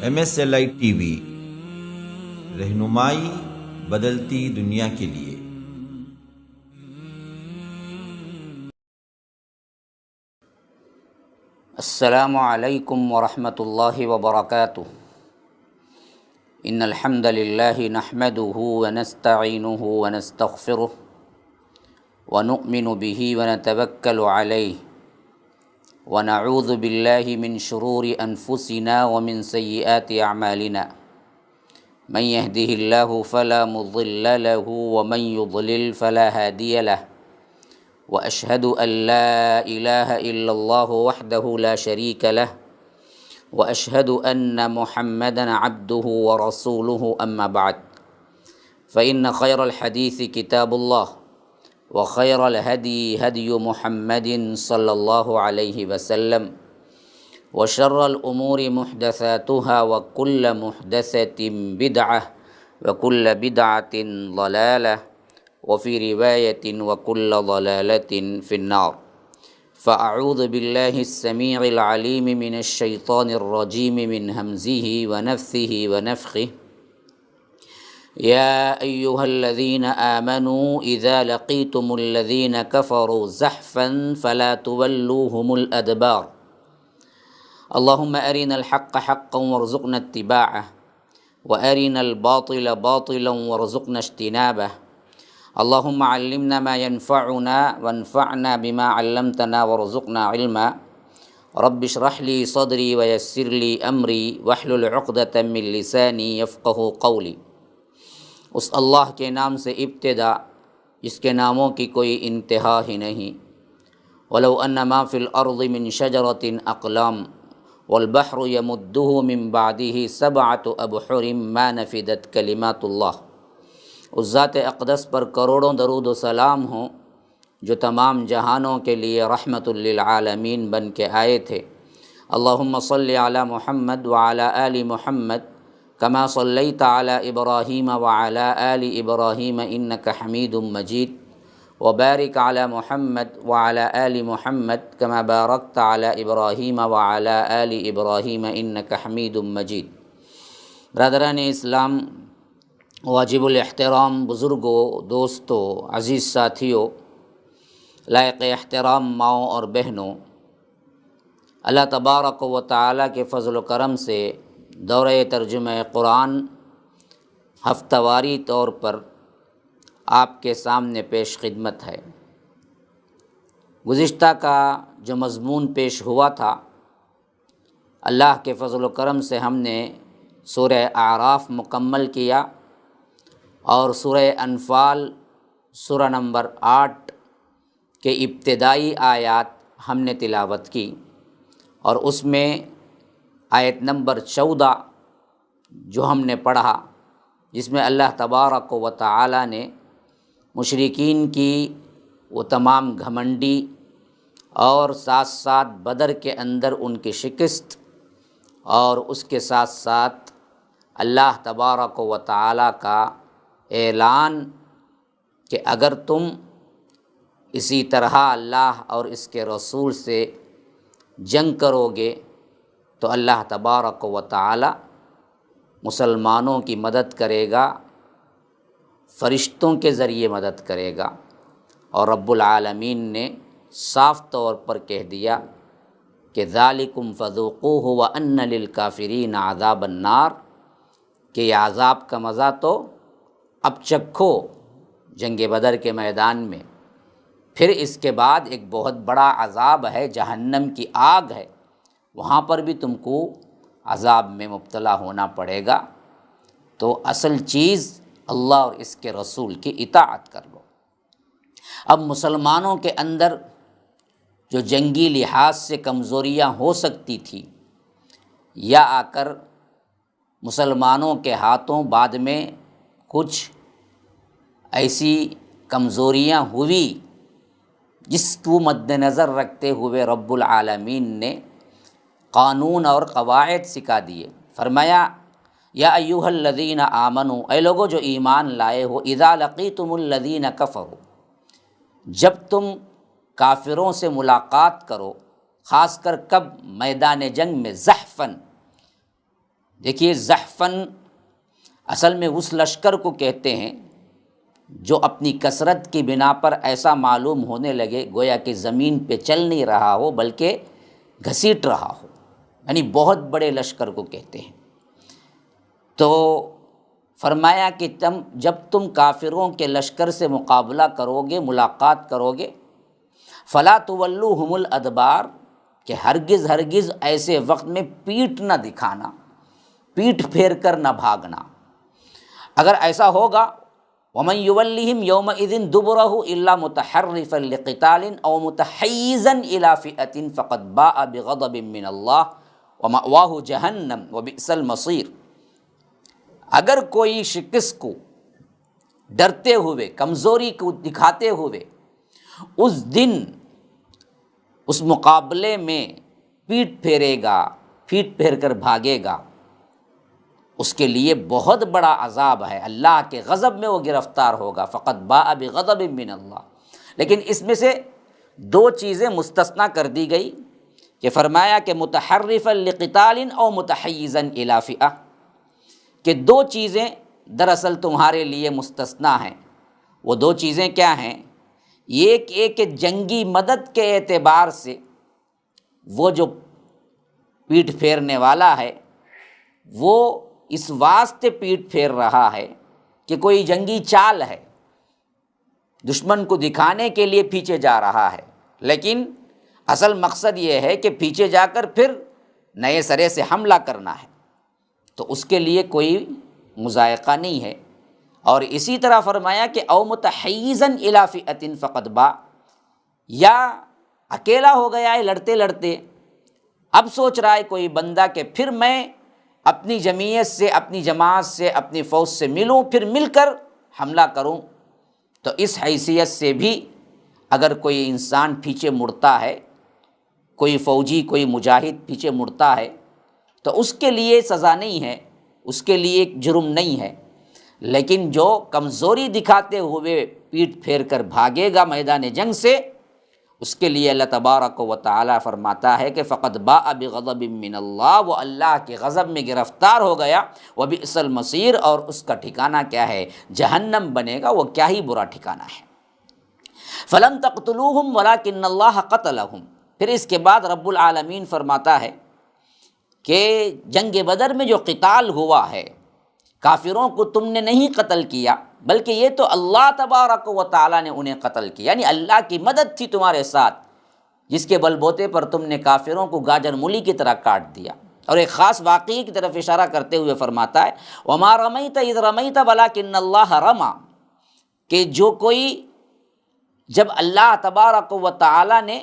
MSLI T V, رہنمائی بدلتی دنیا کے لیے۔ السلام علیکم ورحمۃ اللہ وبرکاتہ۔ ان الحمد للہ نحمده ونستعینه ونستغفره ونؤمن به ونتوکل علیہ ونعوذ باللہ من شرور انفسنا ومن سیئات اعمالنا من يهده الله فلا مضل له ومن يضلل فلا هادي له واشهد ان لا اله الا الله وحده لا شريك له واشهد ان محمدا عبده ورسوله اما بعد فان خير الحديث كتاب الله وخير الهدي هدي محمد صلى الله عليه وسلم وشر الامور محدثاتها وكل محدثة بدعة وكل بدعة ضلالة وفي رواية وكل ضلالة في النار۔ فأعوذ بالله السميع العليم من الشيطان الرجيم من همزه ونفثه ونفخه۔ يا أيها الذين آمنوا إذا لقيتم الذين كفروا زحفا فلا تولوهم الأدبار اللهم أرنا الحق حقا وارزقنا اتباعه وأرنا الباطل باطلا وارزقنا اجتنابه اللهم علمنا ما ينفعنا وانفعنا بما علمتنا وارزقنا علما رب اشرح لي صدري ويسر لي أمري واحلل عقدة من لساني يفقه قولي۔ اس اللہ کے نام سے ابتدا جس کے ناموں کی کوئی انتہا ہی نہیں۔ ولو ان ما فی الارض من شجرۃ اقلام والبحر یمدہ من بعدہ سبعۃ ابحر ما نفدت کلمات اللہ۔ اس ذات اقدس پر کروڑوں درود و سلام ہوں جو تمام جہانوں کے لیے رحمت للعالمین بن کے آئے تھے۔ اللہم صل علی محمد وعلی آل محمد کما صلیت علی ابراہیم وعلی آل ابراہیم انک حمید مجید وبارک علی محمد وعلی آل محمد کما بارکت علی ابراہیم وعلی آل ابراہیم انک حمید مجید۔ برادران اسلام، واجب الاحترام بزرگوں، دوستوں، عزیز ساتھیوں، لائق احترام ماؤں اور بہنوں، اللہ تبارک و تعالیٰ کے فضل و کرم سے دورہ ترجمہ قرآن ہفتہ واری طور پر آپ کے سامنے پیش خدمت ہے۔ گزشتہ کا جو مضمون پیش ہوا تھا، اللہ کے فضل و کرم سے ہم نے سورہ اعراف مکمل کیا اور سورہ انفال سورہ نمبر 8 کے ابتدائی آیات ہم نے تلاوت کی، اور اس میں آیت نمبر 14 جو ہم نے پڑھا، جس میں اللہ تبارک و تعالی نے مشرکین کی وہ تمام گھمنڈی اور ساتھ ساتھ بدر کے اندر ان کی شکست، اور اس کے ساتھ ساتھ اللہ تبارک و تعالی کا اعلان کہ اگر تم اسی طرح اللہ اور اس کے رسول سے جنگ کرو گے تو اللہ تبارک و تعالی مسلمانوں کی مدد کرے گا، فرشتوں کے ذریعے مدد کرے گا۔ اور رب العالمین نے صاف طور پر کہہ دیا کہ ذالکم فذوقوہ وان للکافرین عذاب النار، کہ یہ عذاب کا مزہ تو اب چکھو جنگ بدر کے میدان میں، پھر اس کے بعد ایک بہت بڑا عذاب ہے، جہنم کی آگ ہے، وہاں پر بھی تم کو عذاب میں مبتلا ہونا پڑے گا۔ تو اصل چیز اللہ اور اس کے رسول کی اطاعت کر لو۔ اب مسلمانوں کے اندر جو جنگی لحاظ سے کمزوریاں ہو سکتی تھی، یا آ کر مسلمانوں کے ہاتھوں بعد میں کچھ ایسی کمزوریاں ہوئی جس کو مد نظر رکھتے ہوئے رب العالمین نے قانون اور قواعد سکھا دیے۔ فرمایا یا ایھا الذین آمنوا، اے لوگو جو ایمان لائے ہو، اذا لقیتم الذین کفروا، جب تم کافروں سے ملاقات کرو، خاص کر کب؟ میدان جنگ میں، زحفاً، دیکھیے زحفن اصل میں اس لشکر کو کہتے ہیں جو اپنی کثرت کی بنا پر ایسا معلوم ہونے لگے گویا کہ زمین پہ چل نہیں رہا ہو بلکہ گھسیٹ رہا ہو، یعنی بہت بڑے لشکر کو کہتے ہیں۔ تو فرمایا کہ جب تم کافروں کے لشکر سے مقابلہ کرو گے، ملاقات کرو گے، فلا تولوہم الادبار، کہ ہرگز ہرگز ایسے وقت میں پیٹھ نہ دکھانا، پیٹھ پھیر کر نہ بھاگنا۔ اگر ایسا ہوگا وَمَن يُوَلِّهِمْ يَوْمَئِذٍ دُبُرَهُ إِلَّا مُتَحَرِّفًا لِقِتَالٍ أَوْ مُتَحَيِّزًا إِلَىٰ فِئَةٍ فَقَدْ بَاءَ بِغَضَبٍ مِّنَ اللَّهِ وَمَأْوَاهُ جَهَنَّمُ وَبِئْسَ الْمَصِيرُ۔ اگر کوئی شکست کو ڈرتے ہوئے، کمزوری کو دکھاتے ہوئے اس دن اس مقابلے میں پیٹھ پھیرے گا، پیٹھ پھیر کر بھاگے گا، اس کے لیے بہت بڑا عذاب ہے، اللہ کے غضب میں وہ گرفتار ہوگا۔ فقط باء بغضب من اللہ۔ لیکن اس میں سے دو چیزیں مستثنیٰ کر دی گئی کہ فرمایا کہ متحرفا لقتال او متحیزا الی فئہ، کہ دو چیزیں دراصل تمہارے لیے مستثنیٰ ہیں۔ وہ دو چیزیں کیا ہیں؟ ایک جنگی مدد کے اعتبار سے وہ جو پیٹھ پھیرنے والا ہے وہ اس واسطے پیٹھ پھیر رہا ہے کہ کوئی جنگی چال ہے، دشمن کو دکھانے کے لیے پیچھے جا رہا ہے، لیکن اصل مقصد یہ ہے کہ پیچھے جا کر پھر نئے سرے سے حملہ کرنا ہے، تو اس کے لیے کوئی مضائقہ نہیں ہے۔ اور اسی طرح فرمایا کہ او متحیزا الی فئۃ فقد باء، یا اکیلا ہو گیا ہے لڑتے لڑتے، اب سوچ رہا ہے کوئی بندہ کہ پھر میں اپنی جمعیت سے، اپنی جماعت سے، اپنی فوج سے ملوں، پھر مل کر حملہ کروں، تو اس حیثیت سے بھی اگر کوئی انسان پیچھے مڑتا ہے، کوئی فوجی، کوئی مجاہد پیچھے مڑتا ہے، تو اس کے لیے سزا نہیں ہے، اس کے لیے جرم نہیں ہے۔ لیکن جو کمزوری دکھاتے ہوئے پیٹھ پھیر کر بھاگے گا میدان جنگ سے، اس کے لیے اللہ تبارک و تعالی فرماتا ہے کہ فقد باء بغضب من اللہ، وہ اللہ کے غضب میں گرفتار ہو گیا، وبئس المصیر، اور اس کا ٹھکانہ کیا ہے؟ جہنم بنے گا، وہ کیا ہی برا ٹھکانہ ہے۔ فلم تقتلوہم ولکن اللہ قتلہم، پھر اس کے بعد رب العالمین فرماتا ہے کہ جنگ بدر میں جو قتال ہوا ہے، کافروں کو تم نے نہیں قتل کیا، بلکہ یہ تو اللہ تبارک و تعالیٰ نے انہیں قتل کیا، یعنی اللہ کی مدد تھی تمہارے ساتھ، جس کے بل بوتے پر تم نے کافروں کو گاجر مولی کی طرح کاٹ دیا۔ اور ایک خاص واقعے کی طرف اشارہ کرتے ہوئے فرماتا ہے وَمَا رَمَيْتَ إِذْ رَمَيْتَ وَلَكِنَّ اللَّهَ رَمَى، کہ جو کوئی جب اللہ تبارک و تعالیٰ نے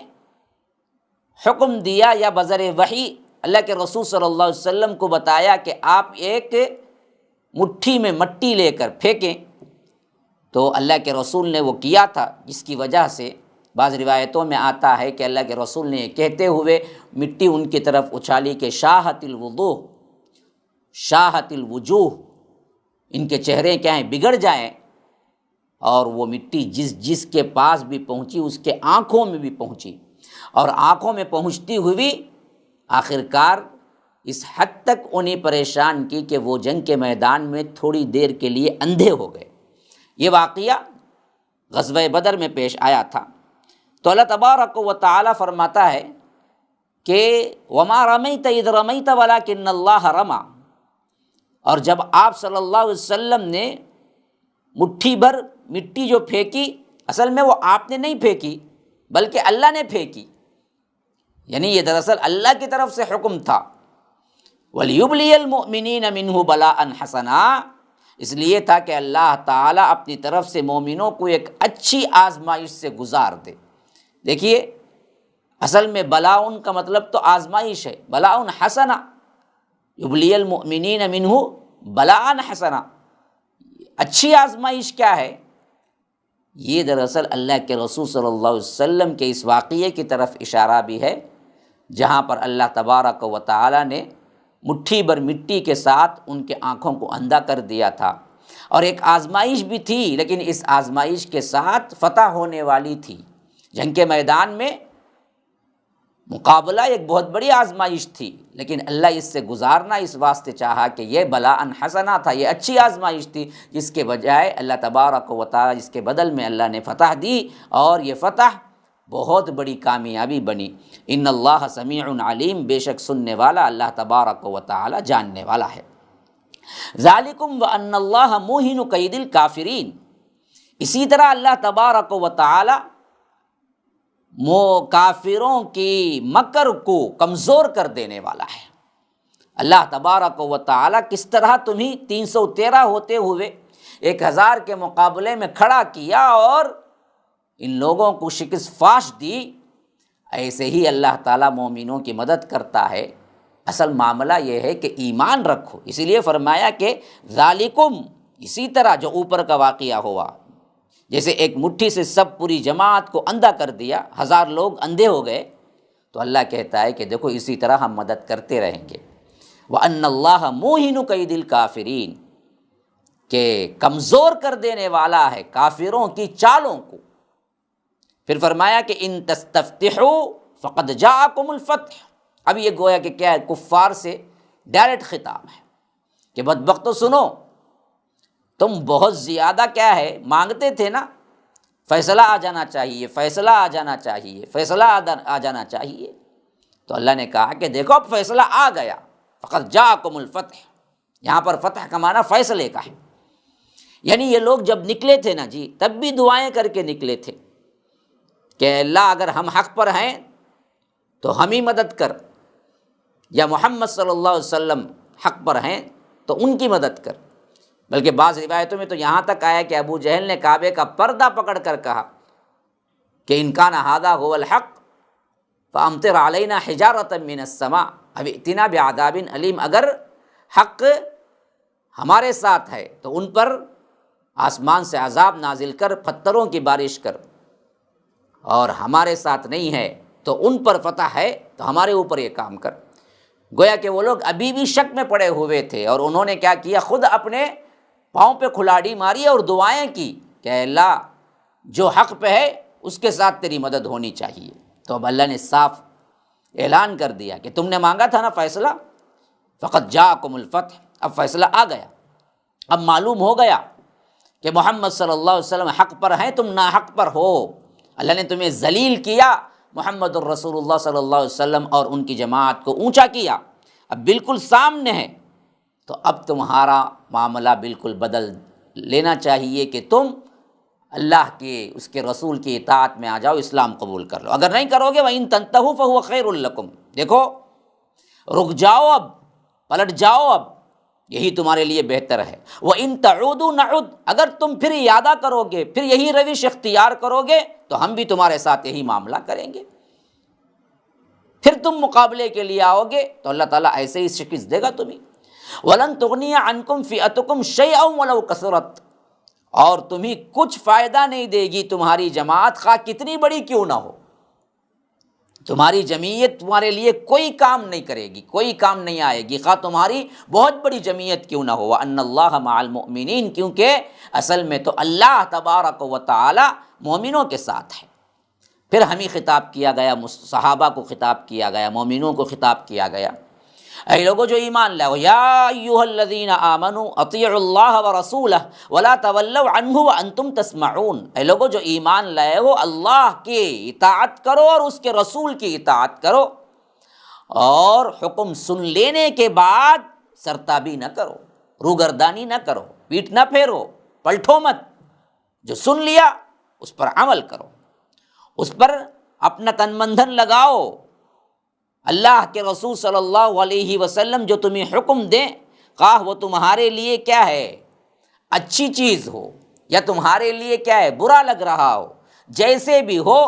حکم دیا یا بذر وحی اللہ کے رسول صلی اللہ علیہ وسلم کو بتایا کہ آپ ایک مٹھی میں مٹی لے کر پھینکیں، تو اللہ کے رسول نے وہ کیا تھا، جس کی وجہ سے بعض روایتوں میں آتا ہے کہ اللہ کے رسول نے یہ کہتے ہوئے مٹی ان کی طرف اچھالی کہ شاہت الوضوح، شاہت الوجوہ، ان کے چہرے کیا ہیں؟ بگڑ جائیں، اور وہ مٹی جس کے پاس بھی پہنچی اس کے آنکھوں میں بھی پہنچی، اور آنکھوں میں پہنچتی ہوئی آخرکار اس حد تک انہیں پریشان کی کہ وہ جنگ کے میدان میں تھوڑی دیر کے لیے اندھے ہو گئے۔ یہ واقعہ غزوہ بدر میں پیش آیا تھا۔ تو اللہ تبارک و تعالی فرماتا ہے کہ وَمَا رَمَيْتَ إِذْ رَمَيْتَ وَلَكِنَّ اللَّهَ رَمَى، اور جب آپ صلی اللہ علیہ وسلم نے مٹھی بھر مٹی جو پھینکی، اصل میں وہ آپ نے نہیں پھینکی بلکہ اللہ نے پھینکی، یعنی یہ دراصل اللہ کی طرف سے حکم تھا۔ وَلِيُبْلِيَ الْمُؤْمِنِينَ مِنْهُ بَلَاءً حَسَنًا، اس لیے تھا کہ اللہ تعالیٰ اپنی طرف سے مومنوں کو ایک اچھی آزمائش سے گزار دے۔ دیکھیے اصل میں بلاؤن کا مطلب تو آزمائش ہے، بلاؤن حسنا، یبلی المؤمنین منہ بلاءً حسنا، اچھی آزمائش کیا ہے؟ یہ دراصل اللہ کے رسول صلی اللہ علیہ وسلم کے اس واقعے کی طرف اشارہ بھی ہے، جہاں پر اللہ تبارک و تعالیٰ نے مٹھی بھر مٹی کے ساتھ ان کے آنکھوں کو اندھا کر دیا تھا، اور ایک آزمائش بھی تھی، لیکن اس آزمائش کے ساتھ فتح ہونے والی تھی۔ جنگ کے میدان میں مقابلہ ایک بہت بڑی آزمائش تھی، لیکن اللہ اس سے گزارنا اس واسطے چاہا کہ یہ بلاء حسنہ تھا، یہ اچھی آزمائش تھی، جس کے بجائے اللہ تبارک و تعالی جس کے بدل میں اللہ نے فتح دی، اور یہ فتح بہت بڑی کامیابی بنی۔ ان اللہ سمیع علیم، بے شک سننے والا اللہ تبارک و تعالی جاننے والا ہے۔ ذالکم وان اللہ موہن کید الکافرین، اسی طرح اللہ تبارک و تعالی کافروں کی مکر کو کمزور کر دینے والا ہے۔ اللہ تبارک و تعالی کس طرح تمہیں 313 ہوتے ہوئے 1000 کے مقابلے میں کھڑا کیا اور ان لوگوں کو شکست فاش دی، ایسے ہی اللہ تعالیٰ مومنوں کی مدد کرتا ہے۔ اصل معاملہ یہ ہے کہ ایمان رکھو، اسی لیے فرمایا کہ ذالکم، اسی طرح جو اوپر کا واقعہ ہوا، جیسے ایک مٹھی سے سب پوری جماعت کو اندھا کر دیا، 1000 لوگ اندھے ہو گئے، تو اللہ کہتا ہے کہ دیکھو اسی طرح ہم مدد کرتے رہیں گے۔ وَأَنَّ اللَّهَ مُوهِنُ كَيْدِ الْكَافِرِينَ، کہ کمزور کر دینے والا ہے کافروں کی چالوں کو۔ پھر فرمایا کہ ان تستفتحوا فقد جاءکم الفتح، اب یہ گویا کہ کیا ہے، کفار سے ڈائریکٹ خطاب ہے کہ بدبختو سنو، تم بہت زیادہ کیا ہے مانگتے تھے نا، فیصلہ آ جانا چاہیے، فیصلہ آ جانا چاہیے، فیصلہ آ جانا چاہیے، تو اللہ نے کہا کہ دیکھو اب فیصلہ آ گیا، فقد جاءکم الفتح، یہاں پر فتح کا معنی فیصلے کا ہے۔ یعنی یہ لوگ جب نکلے تھے نا جی، تب بھی دعائیں کر کے نکلے تھے کہ اللہ اگر ہم حق پر ہیں تو ہم ہی مدد کر، یا محمد صلی اللہ علیہ وسلم حق پر ہیں تو ان کی مدد کر۔ بلکہ بعض روایتوں میں تو یہاں تک آیا کہ ابو جہل نے کعبے کا پردہ پکڑ کر کہا کہ ان کان ھذا ھو الحق فامطر علینا حجارۃ من السماء او ائتنا بعذاب علیم، اگر حق ہمارے ساتھ ہے تو ان پر آسمان سے عذاب نازل کر، پتھروں کی بارش کر، اور ہمارے ساتھ نہیں ہے تو ان پر فتح ہے تو ہمارے اوپر یہ کام کر۔ گویا کہ وہ لوگ ابھی بھی شک میں پڑے ہوئے تھے، اور انہوں نے کیا کیا، خود اپنے پاؤں پہ کھلاڑی ماری اور دعائیں کی کہ اللہ جو حق پہ ہے اس کے ساتھ تیری مدد ہونی چاہیے۔ تو اب اللہ نے صاف اعلان کر دیا کہ تم نے مانگا تھا نا فیصلہ، فقط جاءکم الفتح، اب فیصلہ آ گیا، اب معلوم ہو گیا کہ محمد صلی اللہ علیہ وسلم حق پر ہیں، تم ناحق پر ہو۔ اللہ نے تمہیں ذلیل کیا، محمد الرسول اللہ صلی اللہ علیہ وسلم اور ان کی جماعت کو اونچا کیا، اب بالکل سامنے ہے، تو اب تمہارا معاملہ بالکل بدل لینا چاہیے کہ تم اللہ کے، اس کے رسول کی اطاعت میں آ جاؤ، اسلام قبول کر لو۔ اگر نہیں کرو گے وَإِن تَنْتَهُوا فَهُوَ خَيْرٌ لَكُمْ، دیکھو رک جاؤ، اب پلٹ جاؤ، اب یہی تمہارے لیے بہتر ہے۔ وَإِن تَعُودُوا نَعُدْ، اگر تم پھر ارادہ کرو گے، پھر یہی روش اختیار کرو گے تو ہم بھی تمہارے ساتھ یہی معاملہ کریں گے، پھر تم مقابلے کے لیے آؤ گے تو اللہ تعالیٰ ایسے ہی شکست دے گا تمہیں۔ وَلَن تُغْنِيَ عَنْكُمْ فِئَتُكُمْ شَيْئًا وَلَوْ كَثُرَتْ، اور تمہیں کچھ فائدہ نہیں دے گی تمہاری جماعت، خواہ کتنی بڑی کیوں نہ ہو، تمہاری جمعیت تمہارے لیے کوئی کام نہیں کرے گی، کوئی کام نہیں آئے گی، خواہ تمہاری بہت بڑی جمعیت کیوں نہ ہو۔ وَأَنَّ اللَّهَ مَعَ الْمُؤْمِنِينَ، کیونکہ اصل میں تو اللہ تبارک و تعالی مومنوں کے ساتھ ہے۔ پھر ہمیں خطاب کیا گیا، صحابہ کو خطاب کیا گیا، مومنوں کو خطاب کیا گیا، اے لوگوں جو ایمان لاؤ، یا ایھا الذین آمنوا اطیعوا اللہ ورسولہ ولا تولوا عنہ وانتم تسمعون، اے لوگوں جو ایمان لائے ہو، اللہ کی اطاعت کرو اور اس کے رسول کی اطاعت کرو، اور حکم سن لینے کے بعد سرتابی نہ کرو، روگردانی نہ کرو، پیٹھ نہ پھیرو، پلٹو مت، جو سن لیا اس پر عمل کرو، اس پر اپنا تن من دھن لگاؤ۔ اللہ کے رسول صلی اللہ علیہ وسلم جو تمہیں حکم دیں، خواہ وہ تمہارے لیے کیا ہے اچھی چیز ہو یا تمہارے لیے کیا ہے برا لگ رہا ہو، جیسے بھی ہو،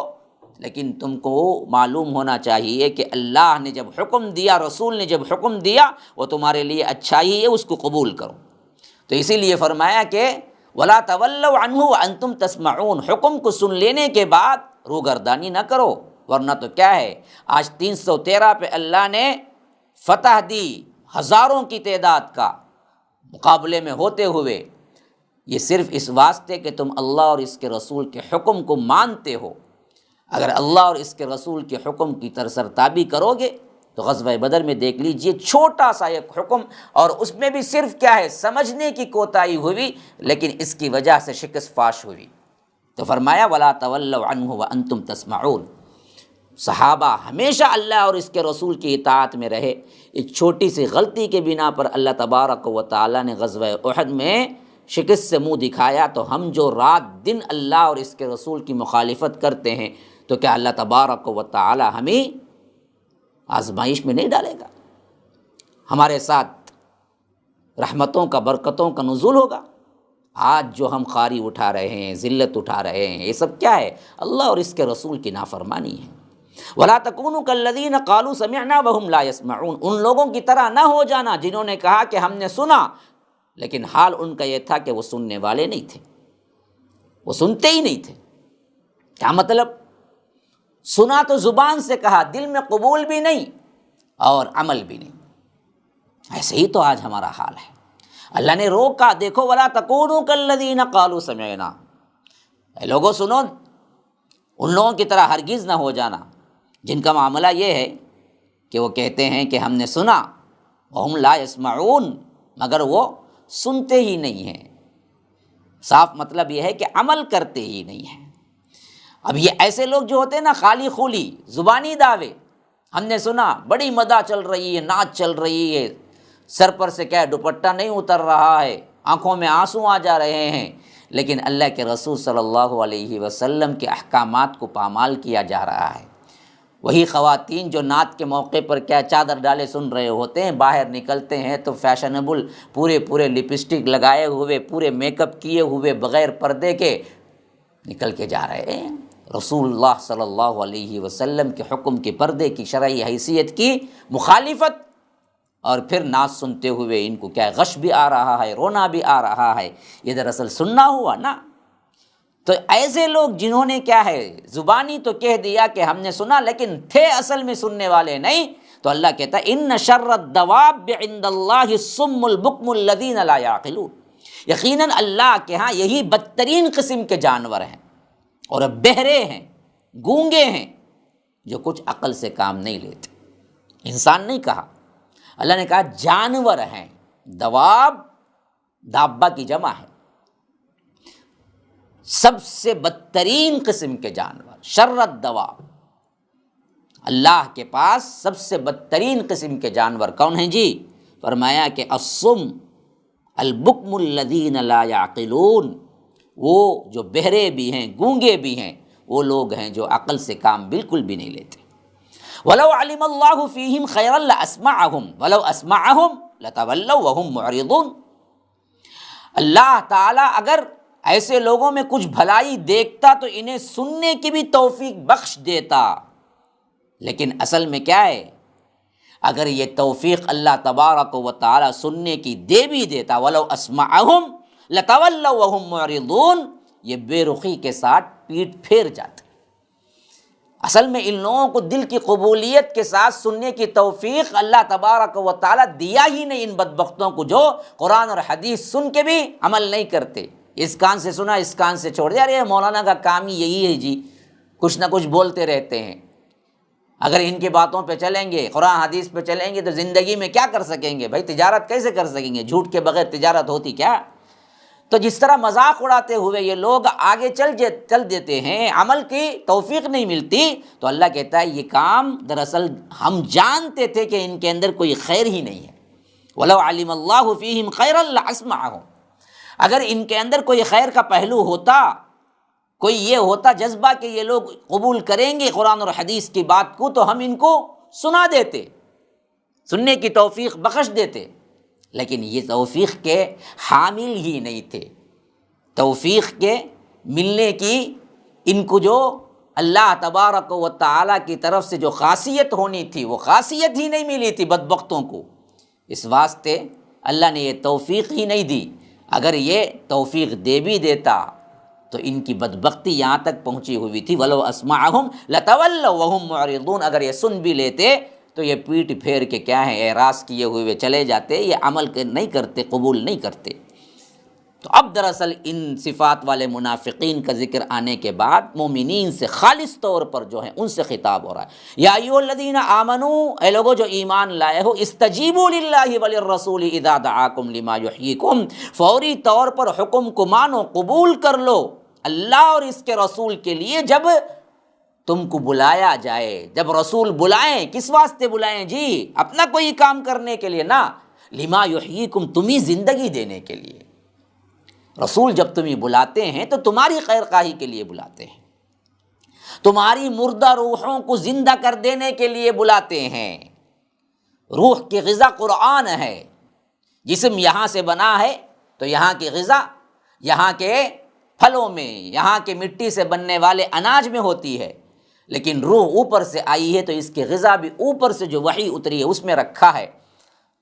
لیکن تم کو معلوم ہونا چاہیے کہ اللہ نے جب حکم دیا، رسول نے جب حکم دیا، وہ تمہارے لیے اچھائی ہے، اس کو قبول کرو۔ تو اسی لیے فرمایا کہ وَلَا تَوَلَّوْا عَنْهُ وَأَنْتُمْ تَسْمَعُونَ، حکم کو سن لینے کے بعد روگردانی نہ کرو، ورنہ تو کیا ہے، آج 313 پہ اللہ نے فتح دی، ہزاروں کی تعداد کا مقابلے میں ہوتے ہوئے، یہ صرف اس واسطے کہ تم اللہ اور اس کے رسول کے حکم کو مانتے ہو، اگر اللہ اور اس کے رسول کے حکم کی سرتابی کرو گے تو غزوہ بدر میں دیکھ لیجئے چھوٹا سا ایک حکم، اور اس میں بھی صرف کیا ہے، سمجھنے کی کوتاہی ہوئی، لیکن اس کی وجہ سے شکست فاش ہوئی۔ تو فرمایا وَلَا تَوَلَّوْا عَنْهُ وَأَنْتُمْ تَسْمَعُونَ۔ صحابہ ہمیشہ اللہ اور اس کے رسول کی اطاعت میں رہے۔ ایک چھوٹی سی غلطی کے بنا پر اللہ تبارک و تعالیٰ نے غزوہ احد میں شکست سے منہ دکھایا، تو ہم جو رات دن اللہ اور اس کے رسول کی مخالفت کرتے ہیں، تو کیا اللہ تبارک و تعالیٰ ہمیں آزمائش میں نہیں ڈالے گا؟ ہمارے ساتھ رحمتوں کا، برکتوں کا نزول ہوگا؟ آج جو ہم خواری اٹھا رہے ہیں، ذلت اٹھا رہے ہیں، یہ سب کیا ہے؟ اللہ اور اس کے رسول کی نافرمانی ہے۔ وَلَا تَكُونُوا كَالَّذِينَ قَالُوا سَمِعْنَا وَهُمْ لَا يَسْمَعُونَ۔ ان لوگوں کی طرح نہ ہو جانا جنہوں نے کہا کہ ہم نے سنا، لیکن حال ان کا یہ تھا کہ وہ سننے والے نہیں تھے، وہ سنتے ہی نہیں تھے۔ کیا مطلب؟ سنا تو زبان سے کہا، دل میں قبول بھی نہیں اور عمل بھی نہیں۔ ایسے ہی تو آج ہمارا حال ہے۔ اللہ نے روکا، دیکھو وَلَا تَكُونُوا كَالَّذِينَ قَالُوا سَمِعْنَا، اے لوگوں سنو، ان لوگوں کی طرح ہرگز نہ ہو جانا جن کا معاملہ یہ ہے کہ وہ کہتے ہیں کہ ہم نے سنا، وَهُمْ لَا يَسْمَعُونَ، مگر وہ سنتے ہی نہیں ہیں۔ صاف مطلب یہ ہے کہ عمل کرتے ہی نہیں ہیں۔ اب یہ ایسے لوگ جو ہوتے ہیں نا، خالی خولی زبانی دعوے، ہم نے سنا، بڑی مداح چل رہی ہے، ناچ چل رہی ہے، سر پر سے کیا دوپٹہ نہیں اتر رہا ہے، آنکھوں میں آنسو آ جا رہے ہیں، لیکن اللہ کے رسول صلی اللہ علیہ وسلم کے احکامات کو پامال کیا جا رہا ہے۔ وہی خواتین جو نعت کے موقع پر کیا چادر ڈالے سن رہے ہوتے ہیں، باہر نکلتے ہیں تو فیشنیبل پورے لپسٹک لگائے ہوئے، پورے میک اپ کیے ہوئے، بغیر پردے کے نکل کے جا رہے ہیں۔ رسول اللہ صلی اللہ علیہ وسلم کے حکم کے پردے کی شرعی حیثیت کی مخالفت، اور پھر نعت سنتے ہوئے ان کو کیا غش بھی آ رہا ہے، رونا بھی آ رہا ہے۔ یہ دراصل سننا ہوا نا۔ تو ایسے لوگ جنہوں نے کیا ہے، زبانی تو کہہ دیا کہ ہم نے سنا، لیکن تھے اصل میں سننے والے نہیں، تو اللہ کہتا ہے ان شر الدواب عند اللہ الصم البکم الذین لا یعقلون، یقیناً اللہ کے ہاں یہی بدترین قسم کے جانور ہیں اور بہرے ہیں، گونگے ہیں، جو کچھ عقل سے کام نہیں لیتے۔ انسان نہیں کہا، اللہ نے کہا جانور ہیں۔ دواب دابہ کی جمع ہے، سب سے بدترین قسم کے جانور، شر الدواب۔ اللہ کے پاس سب سے بدترین قسم کے جانور کون ہیں جی؟ فرمایا کہ الصم البکم الذین لا یعقلون، وہ جو بہرے بھی ہیں، گونگے بھی ہیں، وہ لوگ ہیں جو عقل سے کام بالکل بھی نہیں لیتے۔ وَلَوْ عَلِمَ اللَّهُ فِيهِمْ خَيْرًا لَأَسْمَعَهُمْ وَلَوْ أَسْمَعَهُمْ لَتَوَلَّوْا وَهُمْ مُعْرِضُونَ۔ اللہ تعالیٰ اگر ایسے لوگوں میں کچھ بھلائی دیکھتا تو انہیں سننے کی بھی توفیق بخش دیتا، لیکن اصل میں کیا ہے، اگر یہ توفیق اللہ تبارک و تعالیٰ سننے کی دے بھی دیتا، وَلَوْ أَسْمَعَهُمْ لَتَوَلَّوْا وَهُمْ مُعْرِضُونَ، یہ بے رخی کے ساتھ پیٹ پھیر جاتے۔ اصل میں ان لوگوں کو دل کی قبولیت کے ساتھ سننے کی توفیق اللہ تبارک و تعالیٰ دیا ہی نہیں، ان بدبختوں کو جو قرآن اور حدیث سن کے بھی عمل نہیں کرتے۔ اس کان سے سنا، اس کان سے چھوڑ دیا، ارے مولانا کا کام ہی یہی ہے جی، کچھ نہ کچھ بولتے رہتے ہیں۔ اگر ان کی باتوں پہ چلیں گے، قرآن حدیث پہ چلیں گے، تو زندگی میں کیا کر سکیں گے بھائی؟ تجارت کیسے کر سکیں گے؟ جھوٹ کے بغیر تجارت ہوتی کیا؟ تو جس طرح مذاق اڑاتے ہوئے یہ لوگ آگے چل دیتے ہیں، عمل کی توفیق نہیں ملتی، تو اللہ کہتا ہے یہ کام دراصل ہم جانتے تھے کہ ان کے اندر کوئی خیر ہی نہیں ہے۔ وَلَوْ عَلِمَ اللَّهُ فِيهِمْ خَيْرًا لَأَسْمَعَهُمْ، اگر ان کے اندر کوئی خیر کا پہلو ہوتا، کوئی یہ ہوتا جذبہ کہ یہ لوگ قبول کریں گے قرآن اور حدیث کی بات کو، تو ہم ان کو سنا دیتے، سننے کی توفیق بخش دیتے، لیکن یہ توفیق کے حامل ہی نہیں تھے۔ توفیق کے ملنے کی ان کو جو اللہ تبارک و تعالیٰ کی طرف سے جو خاصیت ہونی تھی، وہ خاصیت ہی نہیں ملی تھی بدبختوں کو، اس واسطے اللہ نے یہ توفیق ہی نہیں دی۔ اگر یہ توفیق دے بھی دیتا تو ان کی بدبختی یہاں تک پہنچی ہوئی تھی، وَلَوْ أَسْمَعَهُمْ لَتَوَلَّوْا وَهُمْ مُعْرِضُونَ، اگر یہ سن بھی لیتے تو یہ پیٹ پھیر کے کیا ہے، اعراض کیے ہوئے چلے جاتے، یہ عمل نہیں کرتے، قبول نہیں کرتے۔ تو اب دراصل ان صفات والے منافقین کا ذکر آنے کے بعد مومنین سے خالص طور پر جو ہے ان سے خطاب ہو رہا ہے، یا ایھا الذین آمنو، اے لوگو جو ایمان لائے ہو، استجیبوا للہ وللرسول اذا دعاکم لما یحییکم، فوری طور پر حکم کو مانو، قبول کر لو اللہ اور اس کے رسول کے لیے جب تم کو بلایا جائے، جب رسول بلائیں، کس واسطے بلائیں جی؟ اپنا کوئی کام کرنے کے لیے نہ، لما یحییکم، تمہیں زندگی دینے کے لیے۔ رسول جب تمہیں بلاتے ہیں تو تمہاری خیر خواہی کے لیے بلاتے ہیں، تمہاری مردہ روحوں کو زندہ کر دینے کے لیے بلاتے ہیں۔ روح کی غذا قرآن ہے، جسم یہاں سے بنا ہے تو یہاں کی غذا یہاں کے پھلوں میں، یہاں کے مٹی سے بننے والے اناج میں ہوتی ہے، لیکن روح اوپر سے آئی ہے تو اس کی غذا بھی اوپر سے جو وحی اتری ہے اس میں رکھا ہے۔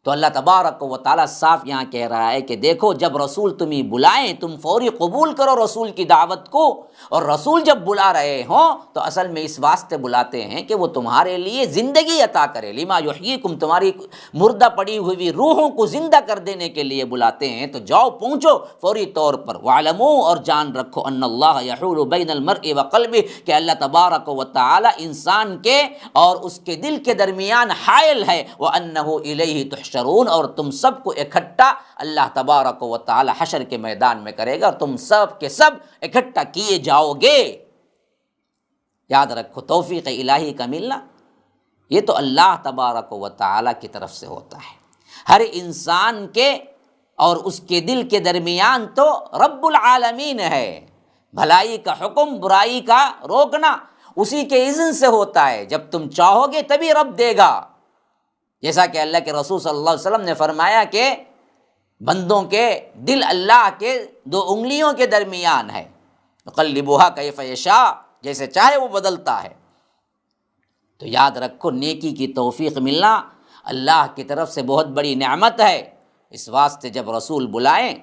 تو اللہ تبارک و تعالیٰ صاف یہاں کہہ رہا ہے کہ دیکھو جب رسول تمہیں بلائیں تم فوری قبول کرو رسول کی دعوت کو، اور رسول جب بلا رہے ہوں تو اصل میں اس واسطے بلاتے ہیں کہ وہ تمہارے لیے زندگی عطا کرے، لما یحییکم، تمہاری مردہ پڑی ہوئی روحوں کو زندہ کر دینے کے لیے بلاتے ہیں۔ تو جاؤ پہنچو فوری طور پر، وَاعْلَمُوا، اور جان رکھو، ان اللہ یحول بین المرء وقلبہ، کہ اللہ تبارک و تعالیٰ انسان کے اور اس کے دل کے درمیان حائل ہے، وَأَنَّهُ إِلَيْهِ تحشرون، اور تم سب کو اکٹھا اللہ تبارک و تعالی حشر کے میدان میں کرے گا، اور تم سب کے سب اکٹھا کیے جاؤ گے۔ یاد رکھو توفیق الہی کا ملنا یہ تو اللہ تبارک و تعالی کی طرف سے ہوتا ہے، ہر انسان کے اور اس کے دل کے درمیان تو رب العالمین ہے۔ بھلائی کا حکم، برائی کا روکنا اسی کے اذن سے ہوتا ہے، جب تم چاہو گے تبھی رب دے گا۔ جیسا کہ اللہ کے رسول صلی اللہ علیہ وسلم نے فرمایا کہ بندوں کے دل اللہ کے 2 انگلیوں کے درمیان ہے، یقلبھا کیف یشاء، جیسے چاہے وہ بدلتا ہے۔ تو یاد رکھو نیکی کی توفیق ملنا اللہ کی طرف سے بہت بڑی نعمت ہے، اس واسطے جب رسول بلائیں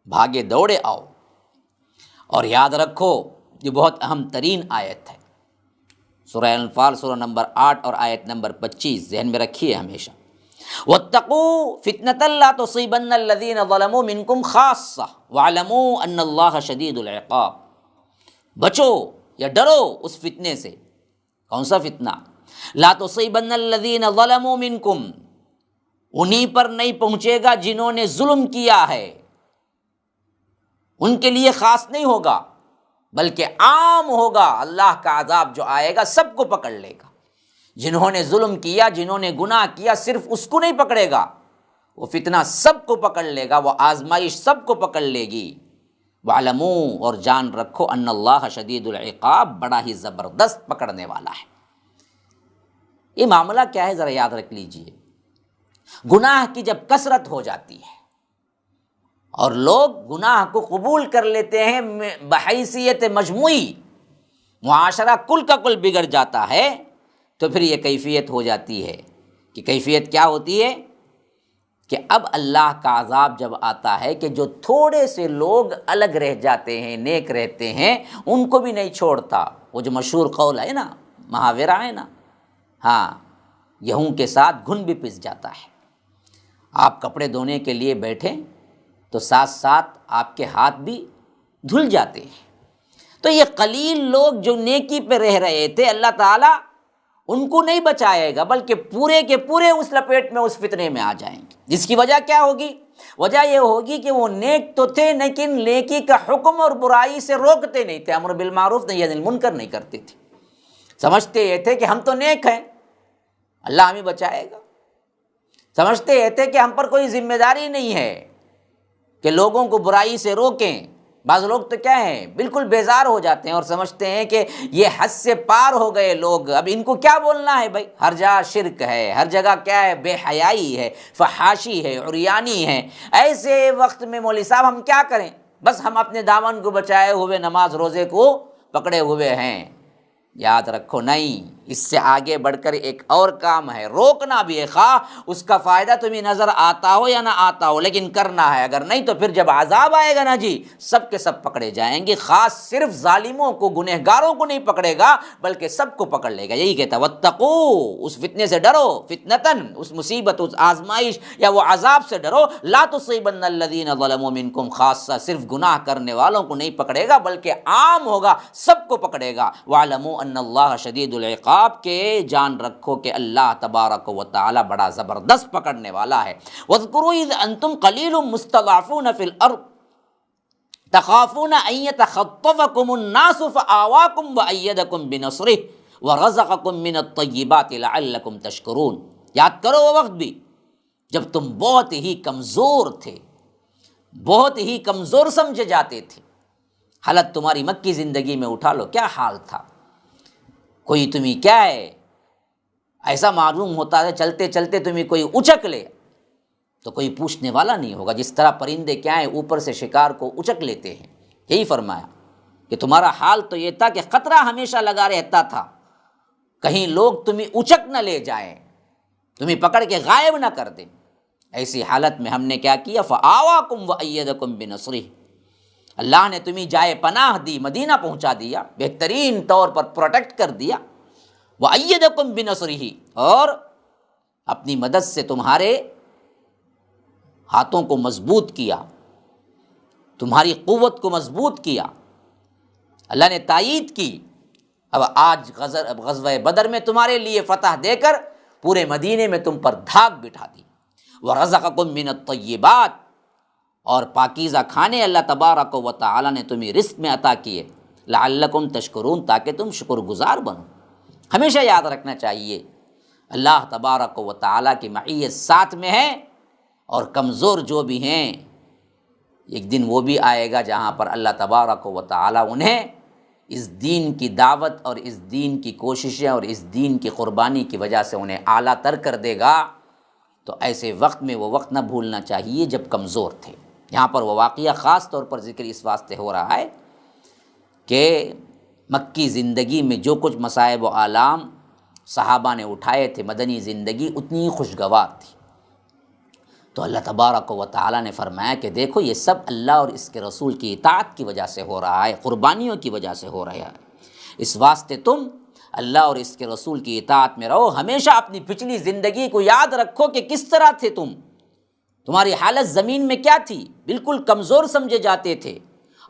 بھاگے دوڑے آؤ۔ اور یاد رکھو یہ بہت اہم ترین آیت ہے، سورہ انفال سورہ نمبر 8 اور آیت نمبر 25 ذہن میں رکھیے ہمیشہ۔ واتقوا فتنة لا تصيبن الذين ظلموا منكم خاصة واعلموا ان الله شدید العقاب، بچو یا ڈرو اس فتنے سے۔ کون سا فتنہ؟ لا تصيبن الذين ظلموا منكم، انہی پر نہیں پہنچے گا جنہوں نے ظلم کیا ہے، ان کے لیے خاص نہیں ہوگا بلکہ عام ہوگا، اللہ کا عذاب جو آئے گا سب کو پکڑ لے گا۔ جنہوں نے ظلم کیا، جنہوں نے گناہ کیا، صرف اس کو نہیں پکڑے گا، وہ فتنہ سب کو پکڑ لے گا، وہ آزمائش سب کو پکڑ لے گی۔ وَاعْلَمُوا، اور جان رکھو، ان اللہ شدید العقاب، بڑا ہی زبردست پکڑنے والا ہے۔ یہ معاملہ کیا ہے ذرا یاد رکھ لیجئے، گناہ کی جب کثرت ہو جاتی ہے اور لوگ گناہ کو قبول کر لیتے ہیں بحیثیت مجموعی، معاشرہ کل کا کل بگڑ جاتا ہے، تو پھر یہ کیفیت ہو جاتی ہے کہ کیفیت کیا ہوتی ہے کہ اب اللہ کا عذاب جب آتا ہے کہ جو تھوڑے سے لوگ الگ رہ جاتے ہیں، نیک رہتے ہیں، ان کو بھی نہیں چھوڑتا۔ وہ جو مشہور قول ہے نا، محاورہ ہے نا، ہاں، گیہوں کے ساتھ گھن بھی پس جاتا ہے۔ آپ کپڑے دھونے کے لیے بیٹھیں تو ساتھ ساتھ آپ کے ہاتھ بھی دھل جاتے ہیں۔ تو یہ قلیل لوگ جو نیکی پہ رہ رہے تھے، اللہ تعالیٰ ان کو نہیں بچائے گا بلکہ پورے کے پورے اس لپیٹ میں، اس فتنے میں آ جائیں گے۔ جس کی وجہ کیا ہوگی؟ وجہ یہ ہوگی کہ وہ نیک تو تھے لیکن نیکی کا حکم اور برائی سے روکتے نہیں تھے، امر بالمعروف نہی عن المنکر نہیں کرتے تھے۔ سمجھتے یہ تھے کہ ہم تو نیک ہیں، اللہ ہمیں بچائے گا۔ سمجھتے یہ تھے کہ ہم پر کوئی ذمہ داری نہیں ہے کہ لوگوں کو برائی سے روکیں۔ بعض لوگ تو کیا ہیں، بالکل بیزار ہو جاتے ہیں اور سمجھتے ہیں کہ یہ حد سے پار ہو گئے لوگ، اب ان کو کیا بولنا ہے بھائی، ہر جگہ شرک ہے، ہر جگہ کیا ہے، بے حیائی ہے، فحاشی ہے، عریانی ہے۔ ایسے وقت میں مولوی صاحب ہم کیا کریں؟ بس ہم اپنے دامن کو بچائے ہوئے نماز روزے کو پکڑے ہوئے ہیں۔ یاد رکھو نہیں، اس سے آگے بڑھ کر ایک اور کام ہے، روکنا بھی ہے، خواہ اس کا فائدہ تمہیں نظر آتا ہو یا نہ آتا ہو، لیکن کرنا ہے، اگر نہیں تو پھر جب عذاب آئے گا نا جی، سب کے سب پکڑے جائیں گے، خاص صرف ظالموں کو، گنہگاروں کو نہیں پکڑے گا بلکہ سب کو پکڑ لے گا۔ یہی کہتا ہے واتقوا، اس فتنے سے ڈرو، فتنتن، اس مصیبت، اس آزمائش یا وہ عذاب سے ڈرو، لا تصیبن الذین ظلموا منکم خاصہ، صرف گناہ کرنے والوں کو نہیں پکڑے گا بلکہ عام ہوگا، سب کو پکڑے گا۔ وَاعْلَمُوا أَنَّ اللَّهَ شَدِيدُ الْعِقَابِ، کے جان رکھو کہ اللہ تبارک و تعالی بڑا زبردست پکڑنے والا ہے۔ وَاذْكُرُوا إِذْ أَنْتُمْ قَلِيلٌ مُسْتَضْعَفُونَ فِي الْأَرْضِ تخافون أن يتخطفكم الناس فآواكم وأيدكم بنصره ورزقكم من الطيبات لعلكم تشكرون۔ یاد کرو وہ وقت بھی جب تم بہت ہی کمزور تھے، بہت ہی کمزور سمجھے جاتے تھے۔ حالت تمہاری مکی زندگی میں اٹھا لو، کیا حال تھا، کوئی تمہیں کیا ہے، ایسا معلوم ہوتا ہے چلتے چلتے تمہیں کوئی اچک لے تو کوئی پوچھنے والا نہیں ہوگا، جس طرح پرندے کیا ہیں اوپر سے شکار کو اچک لیتے ہیں۔ یہی فرمایا کہ تمہارا حال تو یہ تھا کہ خطرہ ہمیشہ لگا رہتا تھا، کہیں لوگ تمہیں اچک نہ لے جائیں، تمہیں پکڑ کے غائب نہ کر دیں۔ ایسی حالت میں ہم نے کیا کیا، فآواکم وأیدکم بنصرہ، اللہ نے تمہیں جائے پناہ دی، مدینہ پہنچا دیا، بہترین طور پر پروٹیکٹ کر دیا۔ وأیدکم بنصرہ، اور اپنی مدد سے تمہارے ہاتھوں کو مضبوط کیا، تمہاری قوت کو مضبوط کیا، اللہ نے تائید کی۔ اب آج غزوہ بدر میں تمہارے لیے فتح دے کر پورے مدینے میں تم پر دھاک بٹھا دی۔ وَرَزَقَكُم مِّنَ الطَّيِّبَاتِ، اور پاکیزہ کھانے اللہ تبارک و تعالی نے تمہیں رزق میں عطا کیے، لعلکم تشکرون، تاکہ تم شکر گزار بنو۔ ہمیشہ یاد رکھنا چاہیے اللہ تبارک و تعالی کی معیت ساتھ میں ہے، اور کمزور جو بھی ہیں ایک دن وہ بھی آئے گا جہاں پر اللہ تبارک و تعالی انہیں اس دین کی دعوت اور اس دین کی کوششیں اور اس دین کی قربانی کی وجہ سے انہیں اعلیٰ تر کر دے گا۔ تو ایسے وقت میں وہ وقت نہ بھولنا چاہیے جب کمزور تھے۔ یہاں پر وہ واقعہ خاص طور پر ذکر اس واسطے ہو رہا ہے کہ مکی زندگی میں جو کچھ مصائب و آلام صحابہ نے اٹھائے تھے، مدنی زندگی اتنی خوشگوار تھی۔ تو اللہ تبارک و تعالیٰ نے فرمایا کہ دیکھو یہ سب اللہ اور اس کے رسول کی اطاعت کی وجہ سے ہو رہا ہے، قربانیوں کی وجہ سے ہو رہا ہے۔ اس واسطے تم اللہ اور اس کے رسول کی اطاعت میں رہو۔ ہمیشہ اپنی پچھلی زندگی کو یاد رکھو کہ کس طرح تھے تم، تمہاری حالت زمین میں کیا تھی، بالکل کمزور سمجھے جاتے تھے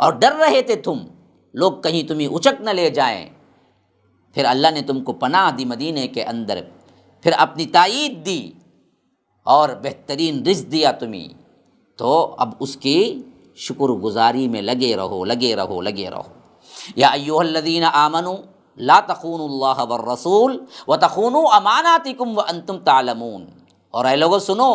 اور ڈر رہے تھے تم، لوگ کہیں تمہیں اچک نہ لے جائیں۔ پھر اللہ نے تم کو پناہ دی مدینے کے اندر، پھر اپنی تائید دی اور بہترین رزق دیا تمہیں، تو اب اس کی شکر گزاری میں لگے رہو، لگے رہو، لگے رہو۔ یا ایھا الذین آمنوا لا تخونوا اللہ والرسول وتخونوا اماناتکم وانتم تعلمون، اور اے لوگو سنو،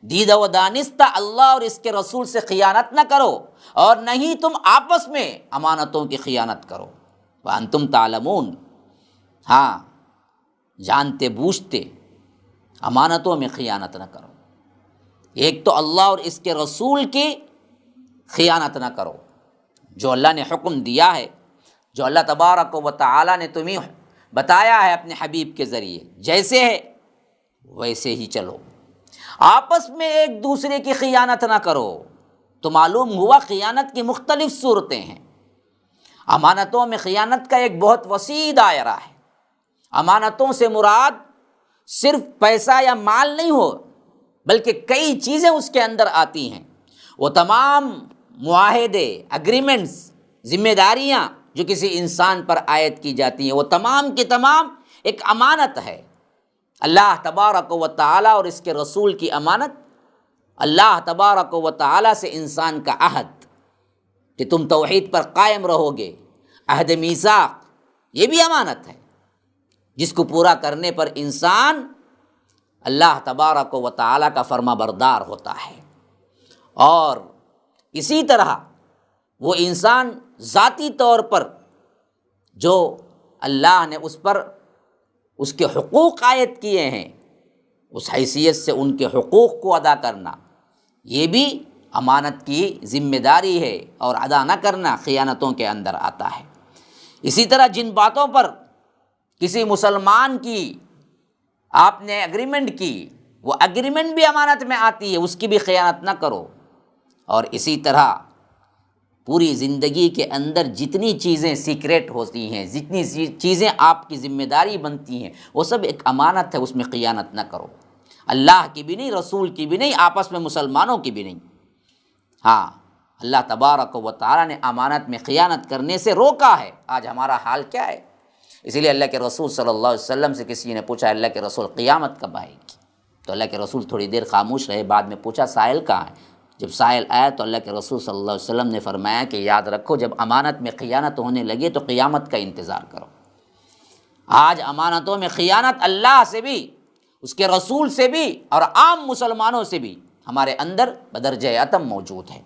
دیدہ و دانستہ اللہ اور اس کے رسول سے خیانت نہ کرو، اور نہ ہی تم آپس میں امانتوں کی خیانت کرو، وانتم تعلمون، ہاں جانتے بوجھتے امانتوں میں خیانت نہ کرو۔ ایک تو اللہ اور اس کے رسول کی خیانت نہ کرو، جو اللہ نے حکم دیا ہے، جو اللہ تبارک و تعالی نے تمہیں بتایا ہے اپنے حبیب کے ذریعے، جیسے ہے ویسے ہی چلو۔ آپس میں ایک دوسرے کی خیانت نہ کرو۔ تو معلوم ہوا خیانت کی مختلف صورتیں ہیں۔ امانتوں میں خیانت کا ایک بہت وسیع دائرہ ہے۔ امانتوں سے مراد صرف پیسہ یا مال نہیں ہو، بلکہ کئی چیزیں اس کے اندر آتی ہیں۔ وہ تمام معاہدے، اگریمنٹس، ذمہ داریاں جو کسی انسان پر عائد کی جاتی ہیں، وہ تمام کی تمام ایک امانت ہے۔ اللہ تبارک و تعالیٰ اور اس کے رسول کی امانت، اللہ تبارک و تعالیٰ سے انسان کا عہد کہ تم توحید پر قائم رہو گے، عہد میثاق، یہ بھی امانت ہے، جس کو پورا کرنے پر انسان اللہ تبارک و تعالیٰ کا فرما بردار ہوتا ہے۔ اور اسی طرح وہ انسان ذاتی طور پر جو اللہ نے اس پر اس کے حقوق عائد کیے ہیں، اس حیثیت سے ان کے حقوق کو ادا کرنا، یہ بھی امانت کی ذمہ داری ہے، اور ادا نہ کرنا خیانتوں کے اندر آتا ہے۔ اسی طرح جن باتوں پر کسی مسلمان کی آپ نے اگریمنٹ کی، وہ اگریمنٹ بھی امانت میں آتی ہے، اس کی بھی خیانت نہ کرو۔ اور اسی طرح پوری زندگی کے اندر جتنی چیزیں سیکریٹ ہوتی ہیں، جتنی چیزیں آپ کی ذمہ داری بنتی ہیں، وہ سب ایک امانت ہے، اس میں خیانت نہ کرو، اللہ کی بھی نہیں، رسول کی بھی نہیں، آپس میں مسلمانوں کی بھی نہیں۔ ہاں، اللہ تبارک و تعالیٰ نے امانت میں خیانت کرنے سے روکا ہے۔ آج ہمارا حال کیا ہے؟ اسی لیے اللہ کے رسول صلی اللہ علیہ وسلم سے کسی نے پوچھا، اللہ کے رسول قیامت کب آئے گی؟ تو اللہ کے رسول تھوڑی دیر خاموش رہے، بعد میں پوچھا سائل کہاں ہے؟ جب سائل آیا تو اللہ کے رسول صلی اللہ علیہ وسلم نے فرمایا کہ یاد رکھو، جب امانت میں خیانت ہونے لگے تو قیامت کا انتظار کرو۔ آج امانتوں میں خیانت اللہ سے بھی، اس کے رسول سے بھی، اور عام مسلمانوں سے بھی ہمارے اندر بدرجہ عتم موجود ہے۔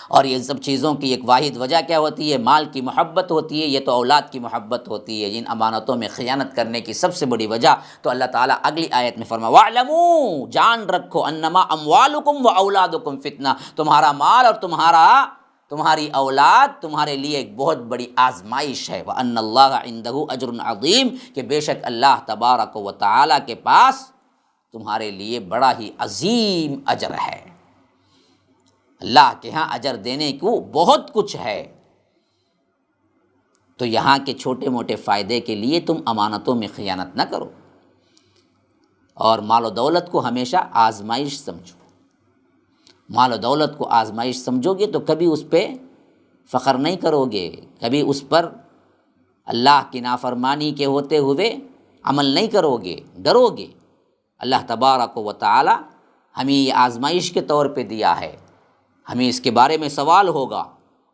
اور یہ سب چیزوں کی ایک واحد وجہ کیا ہوتی ہے؟ مال کی محبت ہوتی ہے، یہ تو اولاد کی محبت ہوتی ہے۔ ان امانتوں میں خیانت کرنے کی سب سے بڑی وجہ تو اللہ تعالیٰ اگلی آیت میں فرمایا وَاعْلَمُوا، جان رکھو، انما اموالکم و اولادکم فتنہ، تمہارا مال اور تمہاری اولاد تمہارے لیے ایک بہت بڑی آزمائش ہے۔ وَأَنَّ اللَّهَ عِندَهُ أَجْرٌ عَظِيمٌ، کہ بے شک اللہ تبارک و تعالیٰ کے پاس تمہارے لیے بڑا ہی عظیم اجر ہے۔ اللہ کے ہاں اجر دینے کو بہت کچھ ہے۔ تو یہاں کے چھوٹے موٹے فائدے کے لیے تم امانتوں میں خیانت نہ کرو، اور مال و دولت کو ہمیشہ آزمائش سمجھو۔ مال و دولت کو آزمائش سمجھو گے تو کبھی اس پہ فخر نہیں کرو گے، کبھی اس پر اللہ کی نافرمانی کے ہوتے ہوئے عمل نہیں کرو گے، ڈرو گے۔ اللہ تبارک و تعالی ہمیں یہ آزمائش کے طور پہ دیا ہے، ہمیں اس کے بارے میں سوال ہوگا،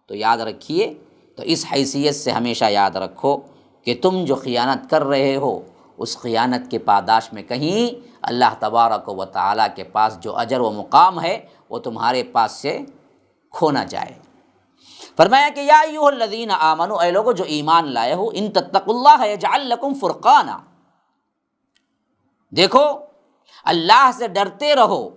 تو یاد رکھیے۔ تو اس حیثیت سے ہمیشہ یاد رکھو کہ تم جو خیانت کر رہے ہو، اس خیانت کے پاداش میں کہیں اللہ تبارک و تعالیٰ کے پاس جو اجر و مقام ہے وہ تمہارے پاس سے کھو نہ جائے۔ فرمایا کہ یا ایھا الذین آمنوا، اے لوگو جو ایمان لائے ہو، ان تتقوا اللہ یجعل لکم فرقانا، دیکھو اللہ سے ڈرتے رہو،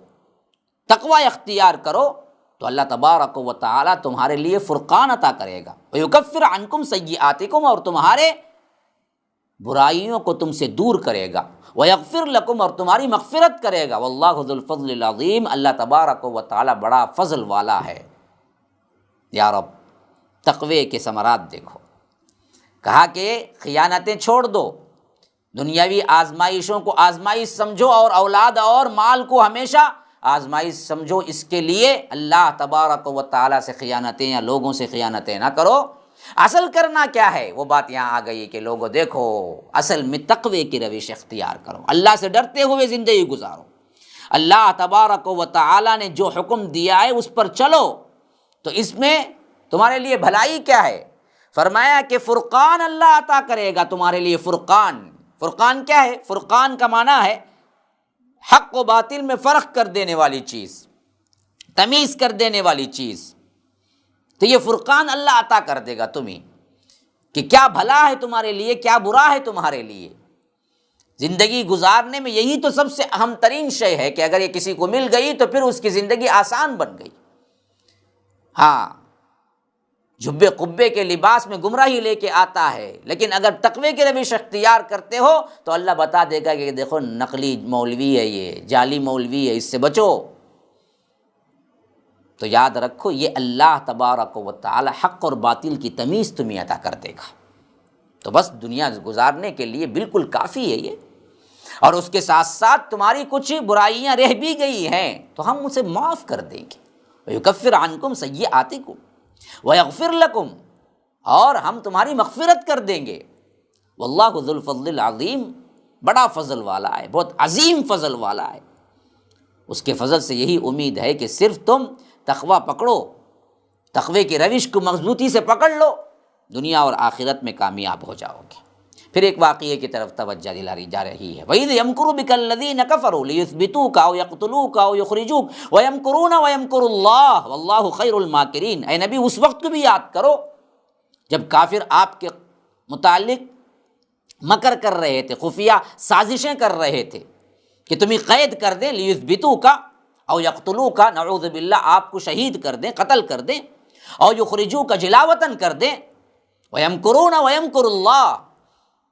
تقوی اختیار کرو، تو اللہ تبارک و تعالیٰ تمہارے لیے فرقان عطا کرے گا۔ وَيُكَفِّرْ عَنْكُمْ سَيِّئَاتِكُمْ، اور تمہارے برائیوں کو تم سے دور کرے گا۔ وَيَغْفِرْ لَكُمْ، اور تمہاری مغفرت کرے گا۔ وَاللَّهُ ذُو الْفَضْلِ الْعَظِيمِ، اللہ تبارک و تعالیٰ بڑا فضل والا ہے۔ یا رب، تقوی کے ثمرات دیکھو۔ کہا کہ خیانتیں چھوڑ دو، دنیاوی آزمائشوں کو آزمائش سمجھو، اور اولاد اور مال کو ہمیشہ آزمائش سمجھو۔ اس کے لیے اللہ تبارک و تعالیٰ سے خیانتیں یا لوگوں سے خیانتیں نہ کرو۔ اصل کرنا کیا ہے؟ وہ بات یہاں آ گئی کہ لوگوں دیکھو، اصل میں تقوی کی روش اختیار کرو، اللہ سے ڈرتے ہوئے زندگی گزارو، اللہ تبارک و تعالیٰ نے جو حکم دیا ہے اس پر چلو، تو اس میں تمہارے لیے بھلائی کیا ہے؟ فرمایا کہ فرقان اللہ عطا کرے گا تمہارے لیے۔ فرقان، فرقان کیا ہے؟ فرقان کا معنی ہے حق و باطل میں فرق کر دینے والی چیز، تمیز کر دینے والی چیز۔ تو یہ فرقان اللہ عطا کر دے گا تمہیں کہ کیا بھلا ہے تمہارے لیے، کیا برا ہے تمہارے لیے۔ زندگی گزارنے میں یہی تو سب سے اہم ترین شے ہے کہ اگر یہ کسی کو مل گئی تو پھر اس کی زندگی آسان بن گئی۔ ہاں، جھبے قبے کے لباس میں گمراہی لے کے آتا ہے، لیکن اگر تقوی کی روش اختیار کرتے ہو تو اللہ بتا دے گا کہ دیکھو نقلی مولوی ہے، یہ جعلی مولوی ہے، اس سے بچو۔ تو یاد رکھو، یہ اللہ تبارک و تعالی حق اور باطل کی تمیز تمہیں عطا کر دے گا، تو بس دنیا گزارنے کے لیے بالکل کافی ہے یہ۔ اور اس کے ساتھ ساتھ تمہاری کچھ برائیاں رہ بھی گئی ہیں تو ہم اسے معاف کر دیں گے۔ وَيُكَفِّرْ عَنْكُمْ سَيِّئَاتِكُمْ وَيَغْفِرْ لَكُمْ، اور ہم تمہاری مغفرت کر دیں گے۔ وَاللَّهُ ذُو الْفَضْلِ الْعَظِيمِ، بڑا فضل والا ہے، بہت عظیم فضل والا ہے۔ اس کے فضل سے یہی امید ہے کہ صرف تم تقوی پکڑو، تقوی کی روش کو مضبوطی سے پکڑ لو، دنیا اور آخرت میں کامیاب ہو جاؤ گے۔ پھر ایک واقعے کی طرف توجہ دلائی جا رہی ہے۔ وَإِذْ يَمْكُرُ بِكَ الَّذِينَ كَفَرُوا لِيُثْبِتُوكَ أَوْ يَقْتُلُوكَ أَوْ يُخْرِجُوكَ وَيَمْكُرُونَ وَيَمْكُرُ اللَّهُ وَاللَّهُ خَيْرُ الْمَاكِرِينَ۔ اے نبی، اس وقت کو بھی یاد کرو جب کافر آپ کے متعلق مکر کر رہے تھے، خفیہ سازشیں کر رہے تھے کہ تمہیں قید کر دیں، لِيُثْبِتُوكَ أَوْ يَقْتُلُوكَ، نعوذ باللہ آپ کو شہید کر دیں، قتل کر دیں، أَوْ يُخْرِجُوكَ جلاوطن کر دیں، وَيَمْكُرُونَ وَيَمْكُرُ اللَّهُ،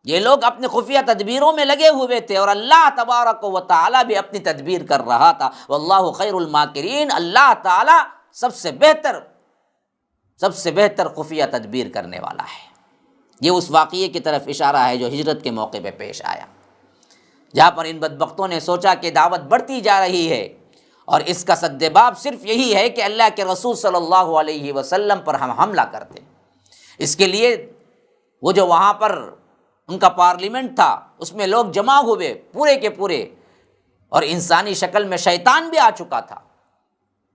یہ لوگ اپنے خفیہ تدبیروں میں لگے ہوئے تھے اور اللہ تبارک و تعالیٰ بھی اپنی تدبیر کر رہا تھا۔ واللہ خیر الماکرین، اللہ تعالیٰ سب سے بہتر خفیہ تدبیر کرنے والا ہے۔ یہ اس واقعے کی طرف اشارہ ہے جو ہجرت کے موقع پہ پیش آیا، جہاں پر ان بدبختوں نے سوچا کہ دعوت بڑھتی جا رہی ہے اور اس کا سدباب صرف یہی ہے کہ اللہ کے رسول صلی اللہ علیہ وسلم پر ہم حملہ کر دیں۔ اس کے لیے وہ جو وہاں پر ان کا پارلیمنٹ تھا اس میں لوگ جمع ہوئے پورے کے پورے، اور انسانی شکل میں شیطان بھی آ چکا تھا۔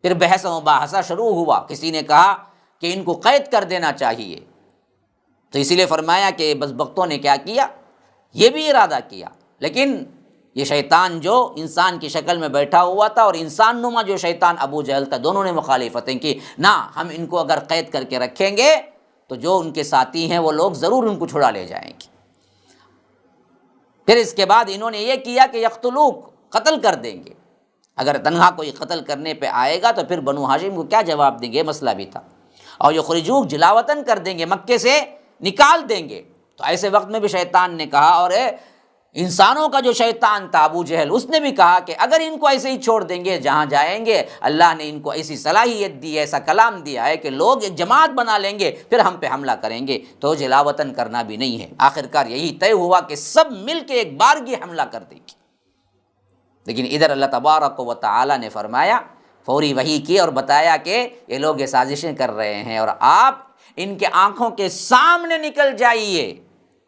پھر بحث و مباحثہ شروع ہوا، کسی نے کہا کہ ان کو قید کر دینا چاہیے، تو اسی لیے فرمایا کہ بدبختوں نے کیا کیا، یہ بھی ارادہ کیا، لیکن یہ شیطان جو انسان کی شکل میں بیٹھا ہوا تھا اور انسان نما جو شیطان ابو جہل تھا، دونوں نے مخالفتیں کی، نہ ہم ان کو اگر قید کر کے رکھیں گے تو جو ان کے ساتھی ہیں وہ لوگ ضرور ان کو چھڑا لے جائیں گے۔ پھر اس کے بعد انہوں نے یہ کیا کہ یقتلوک، قتل کر دیں گے، اگر تنہا کوئی قتل کرنے پہ آئے گا تو پھر بنو ہاشم کو کیا جواب دیں گے، مسئلہ بھی تھا، اور یخرجوک، جلاوطن کر دیں گے، مکے سے نکال دیں گے۔ تو ایسے وقت میں بھی شیطان نے کہا، اور انسانوں کا جو شیطان تھا ابو جہل، اس نے بھی کہا کہ اگر ان کو ایسے ہی چھوڑ دیں گے جہاں جائیں گے، اللہ نے ان کو ایسی صلاحیت دی ہے، ایسا کلام دیا ہے کہ لوگ ایک جماعت بنا لیں گے، پھر ہم پہ حملہ کریں گے، تو جلاوطن کرنا بھی نہیں ہے۔ آخرکار یہی طے ہوا کہ سب مل کے ایک بارگی حملہ کر دیں گے۔ لیکن ادھر اللہ تبارک و تعالی نے فرمایا، فوری وحی کی اور بتایا کہ یہ لوگ یہ سازشیں کر رہے ہیں اور آپ ان کے آنکھوں کے سامنے نکل جائیے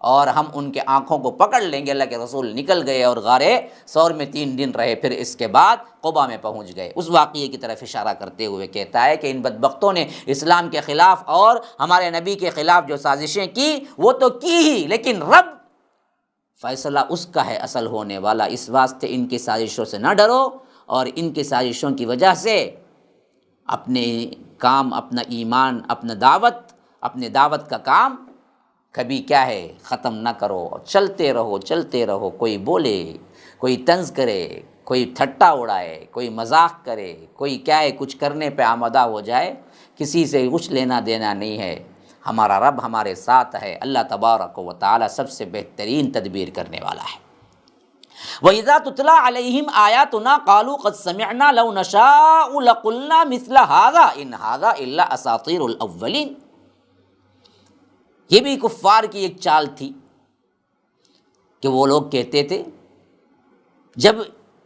اور ہم ان کے آنکھوں کو پکڑ لیں گے۔ اللہ کے رسول نکل گئے اور غار ثور میں 3 دن رہے، پھر اس کے بعد قبا میں پہنچ گئے۔ اس واقعے کی طرف اشارہ کرتے ہوئے کہتا ہے کہ ان بدبختوں نے اسلام کے خلاف اور ہمارے نبی کے خلاف جو سازشیں کی وہ تو کی ہی، لیکن رب فیصلہ اس کا ہے اصل ہونے والا، اس واسطے ان کی سازشوں سے نہ ڈرو، اور ان کی سازشوں کی وجہ سے اپنے کام، اپنا ایمان، اپنے دعوت کا کام کبھی کیا ہے ختم نہ کرو، چلتے رہو۔ کوئی بولے، کوئی طنز کرے، کوئی ٹھٹا اڑائے، کوئی مذاق کرے، کوئی کیا ہے کچھ کرنے پہ آمادہ ہو جائے، کسی سے کچھ لینا دینا نہیں ہے۔ ہمارا رب ہمارے ساتھ ہے، اللہ تبارک و تعالی سب سے بہترین تدبیر کرنے والا ہے۔ وَإِذَا تُتْلَى عَلَيْهِمْ آيَاتُنَا قَالُوا قَدْ سَمِعْنَا لَوْ نَشَاءُ لَقُلْنَا مِثْلَ هَذَا إِنْ هَذَا إِلَّا أَسَاطِيرُ الْأَوَّلِينَ۔ یہ بھی کفار کی ایک چال تھی کہ وہ لوگ کہتے تھے، جب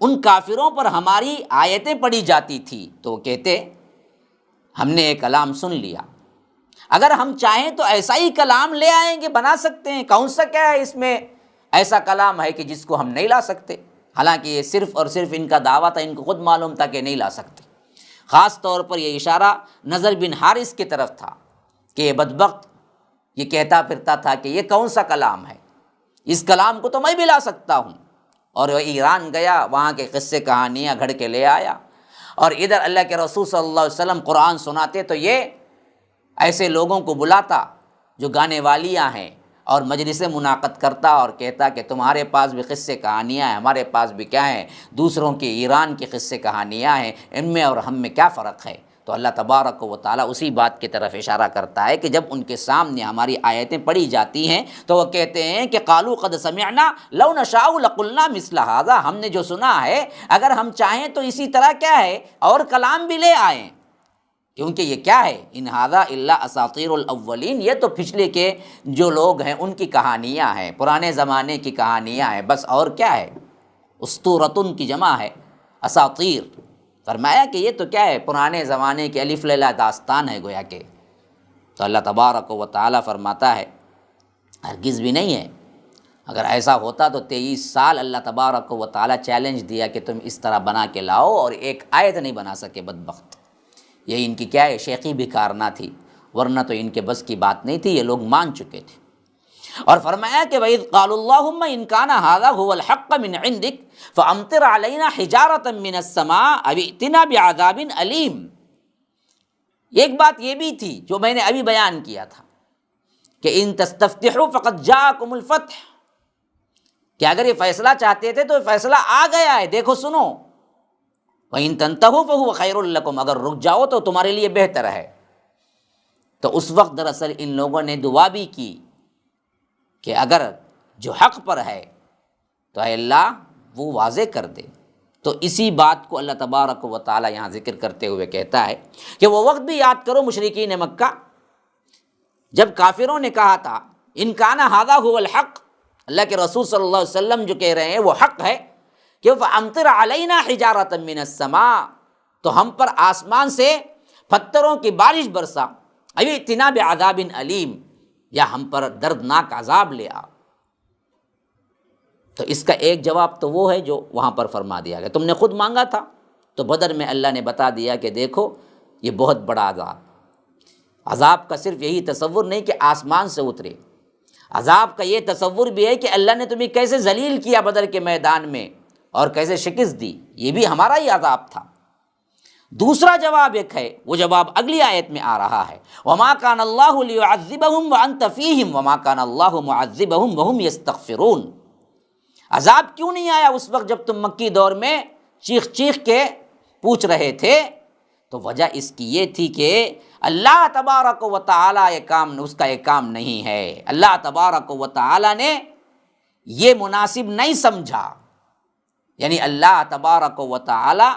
ان کافروں پر ہماری آیتیں پڑھی جاتی تھی تو وہ کہتے ہم نے ایک کلام سن لیا، اگر ہم چاہیں تو ایسا ہی کلام لے آئیں گے، بنا سکتے ہیں، کون سا کیا ہے اس میں ایسا کلام ہے کہ جس کو ہم نہیں لا سکتے۔ حالانکہ یہ صرف اور صرف ان کا دعویٰ تھا، ان کو خود معلوم تھا کہ نہیں لا سکتے۔ خاص طور پر یہ اشارہ نضر بن حارث کی طرف تھا کہ یہ بدبخت یہ کہتا پھرتا تھا کہ یہ کون سا کلام ہے، اس کلام کو تو میں بھی لا سکتا ہوں، اور وہ ایران گیا، وہاں کے قصے کہانیاں گھڑ کے لے آیا، اور ادھر اللہ کے رسول صلی اللہ علیہ وسلم قرآن سناتے تو یہ ایسے لوگوں کو بلاتا جو گانے والیاں ہیں اور مجلس منعقد کرتا اور کہتا کہ تمہارے پاس بھی قصے کہانیاں ہیں، ہمارے پاس بھی کیا ہیں، دوسروں کے ایران کی قصے کہانیاں ہیں، ان میں اور ہم میں کیا فرق ہے۔ تو اللہ تبارک و تعالیٰ اسی بات کی طرف اشارہ کرتا ہے کہ جب ان کے سامنے ہماری آیتیں پڑھی جاتی ہیں تو وہ کہتے ہیں کہ قالوا قد سمعنا لو نشاء لقلنا مثل هذا، ہم نے جو سنا ہے اگر ہم چاہیں تو اسی طرح کیا ہے اور کلام بھی لے آئیں، کیونکہ یہ کیا ہے، ان ھذا الا اساطیر الاولین، یہ تو پچھلے کے جو لوگ ہیں ان کی کہانیاں ہیں، پرانے زمانے کی کہانیاں ہیں بس، اور کیا ہے، اسطورتن کی جمع ہے اساطیر۔ فرمایا کہ یہ تو کیا ہے، پرانے زمانے کے الف لیلا داستان ہے گویا کہ۔ تو اللہ تبارک و تعالیٰ فرماتا ہے ہرگز بھی نہیں ہے، اگر ایسا ہوتا تو 23 سال اللہ تبارک و تعالیٰ چیلنج دیا کہ تم اس طرح بنا کے لاؤ، اور ایک آیت نہیں بنا سکے بدبخت۔ یہ ان کی کیا ہے شیخی بھی کارنا تھی، ورنہ تو ان کے بس کی بات نہیں تھی، یہ لوگ مان چکے تھے۔ اور فرمایا کہ وَإِذْ قَالُوا اللَّهُمَّ إِنْ كَانَ هَذَا هُوَ الْحَقَّ مِنْ عِنْدِكَ فَأَمْطِرْ عَلَيْنَا حِجَارَةً مِنَ السَّمَاءِ أَوْ ائْتِنَا بِعَذَابٍ أَلِيمٍ۔ ایک بات یہ بھی تھی جو میں نے ابھی بیان کیا تھا کہ ان تستفتحوا فقد جاءکم الفتح، کہ اگر یہ فیصلہ چاہتے تھے تو فیصلہ آ گیا ہے، دیکھو سنو، وَإِن تَنْتَهُوا فَهُوَ خَيْرٌ لَكُمْ، اگر رک جاؤ تو تمہارے لیے بہتر ہے۔ تو اس وقت دراصل ان لوگوں نے دعا بھی کی کہ اگر جو حق پر ہے تو اے اللہ وہ واضح کر دے۔ تو اسی بات کو اللہ تبارک و تعالی یہاں ذکر کرتے ہوئے کہتا ہے کہ وہ وقت بھی یاد کرو مشرکین مکہ جب کافروں نے کہا تھا ان کان ھذا ھو الحق، اللہ کے رسول صلی اللہ علیہ وسلم جو کہہ رہے ہیں وہ حق ہے کہ فامطر علینا حجارۃ من السماء، تو ہم پر آسمان سے پتھروں کی بارش برسا، او ائتنا بعذاب علیم، یا ہم پر دردناک عذاب لے آ۔ تو اس کا ایک جواب تو وہ ہے جو وہاں پر فرما دیا گیا، تم نے خود مانگا تھا۔ تو بدر میں اللہ نے بتا دیا کہ دیکھو یہ بہت بڑا عذاب کا صرف یہی تصور نہیں کہ آسمان سے اترے، عذاب کا یہ تصور بھی ہے کہ اللہ نے تمہیں کیسے ذلیل کیا بدر کے میدان میں اور کیسے شکست دی، یہ بھی ہمارا ہی عذاب تھا۔ دوسرا جواب ایک ہے، وہ جواب اگلی آیت میں آ رہا ہے، وَمَا كَانَ اللَّهُ لِيُعَذِّبَهُمْ وَأَنْتَ فِيهِمْ وَمَا كَانَ اللَّهُ مُعَذِّبَهُمْ وَهُمْ يَسْتَغْفِرُونَ۔ عذاب کیوں نہیں آیا اس وقت جب تم مکی دور میں چیخ چیخ کے پوچھ رہے تھے؟ تو وجہ اس کی یہ تھی کہ اللہ تبارک و تعالیٰ اس کا یہ کام نہیں ہے، اللہ تبارک و تعالیٰ نے یہ مناسب نہیں سمجھا، یعنی اللہ تبارک و تعالیٰ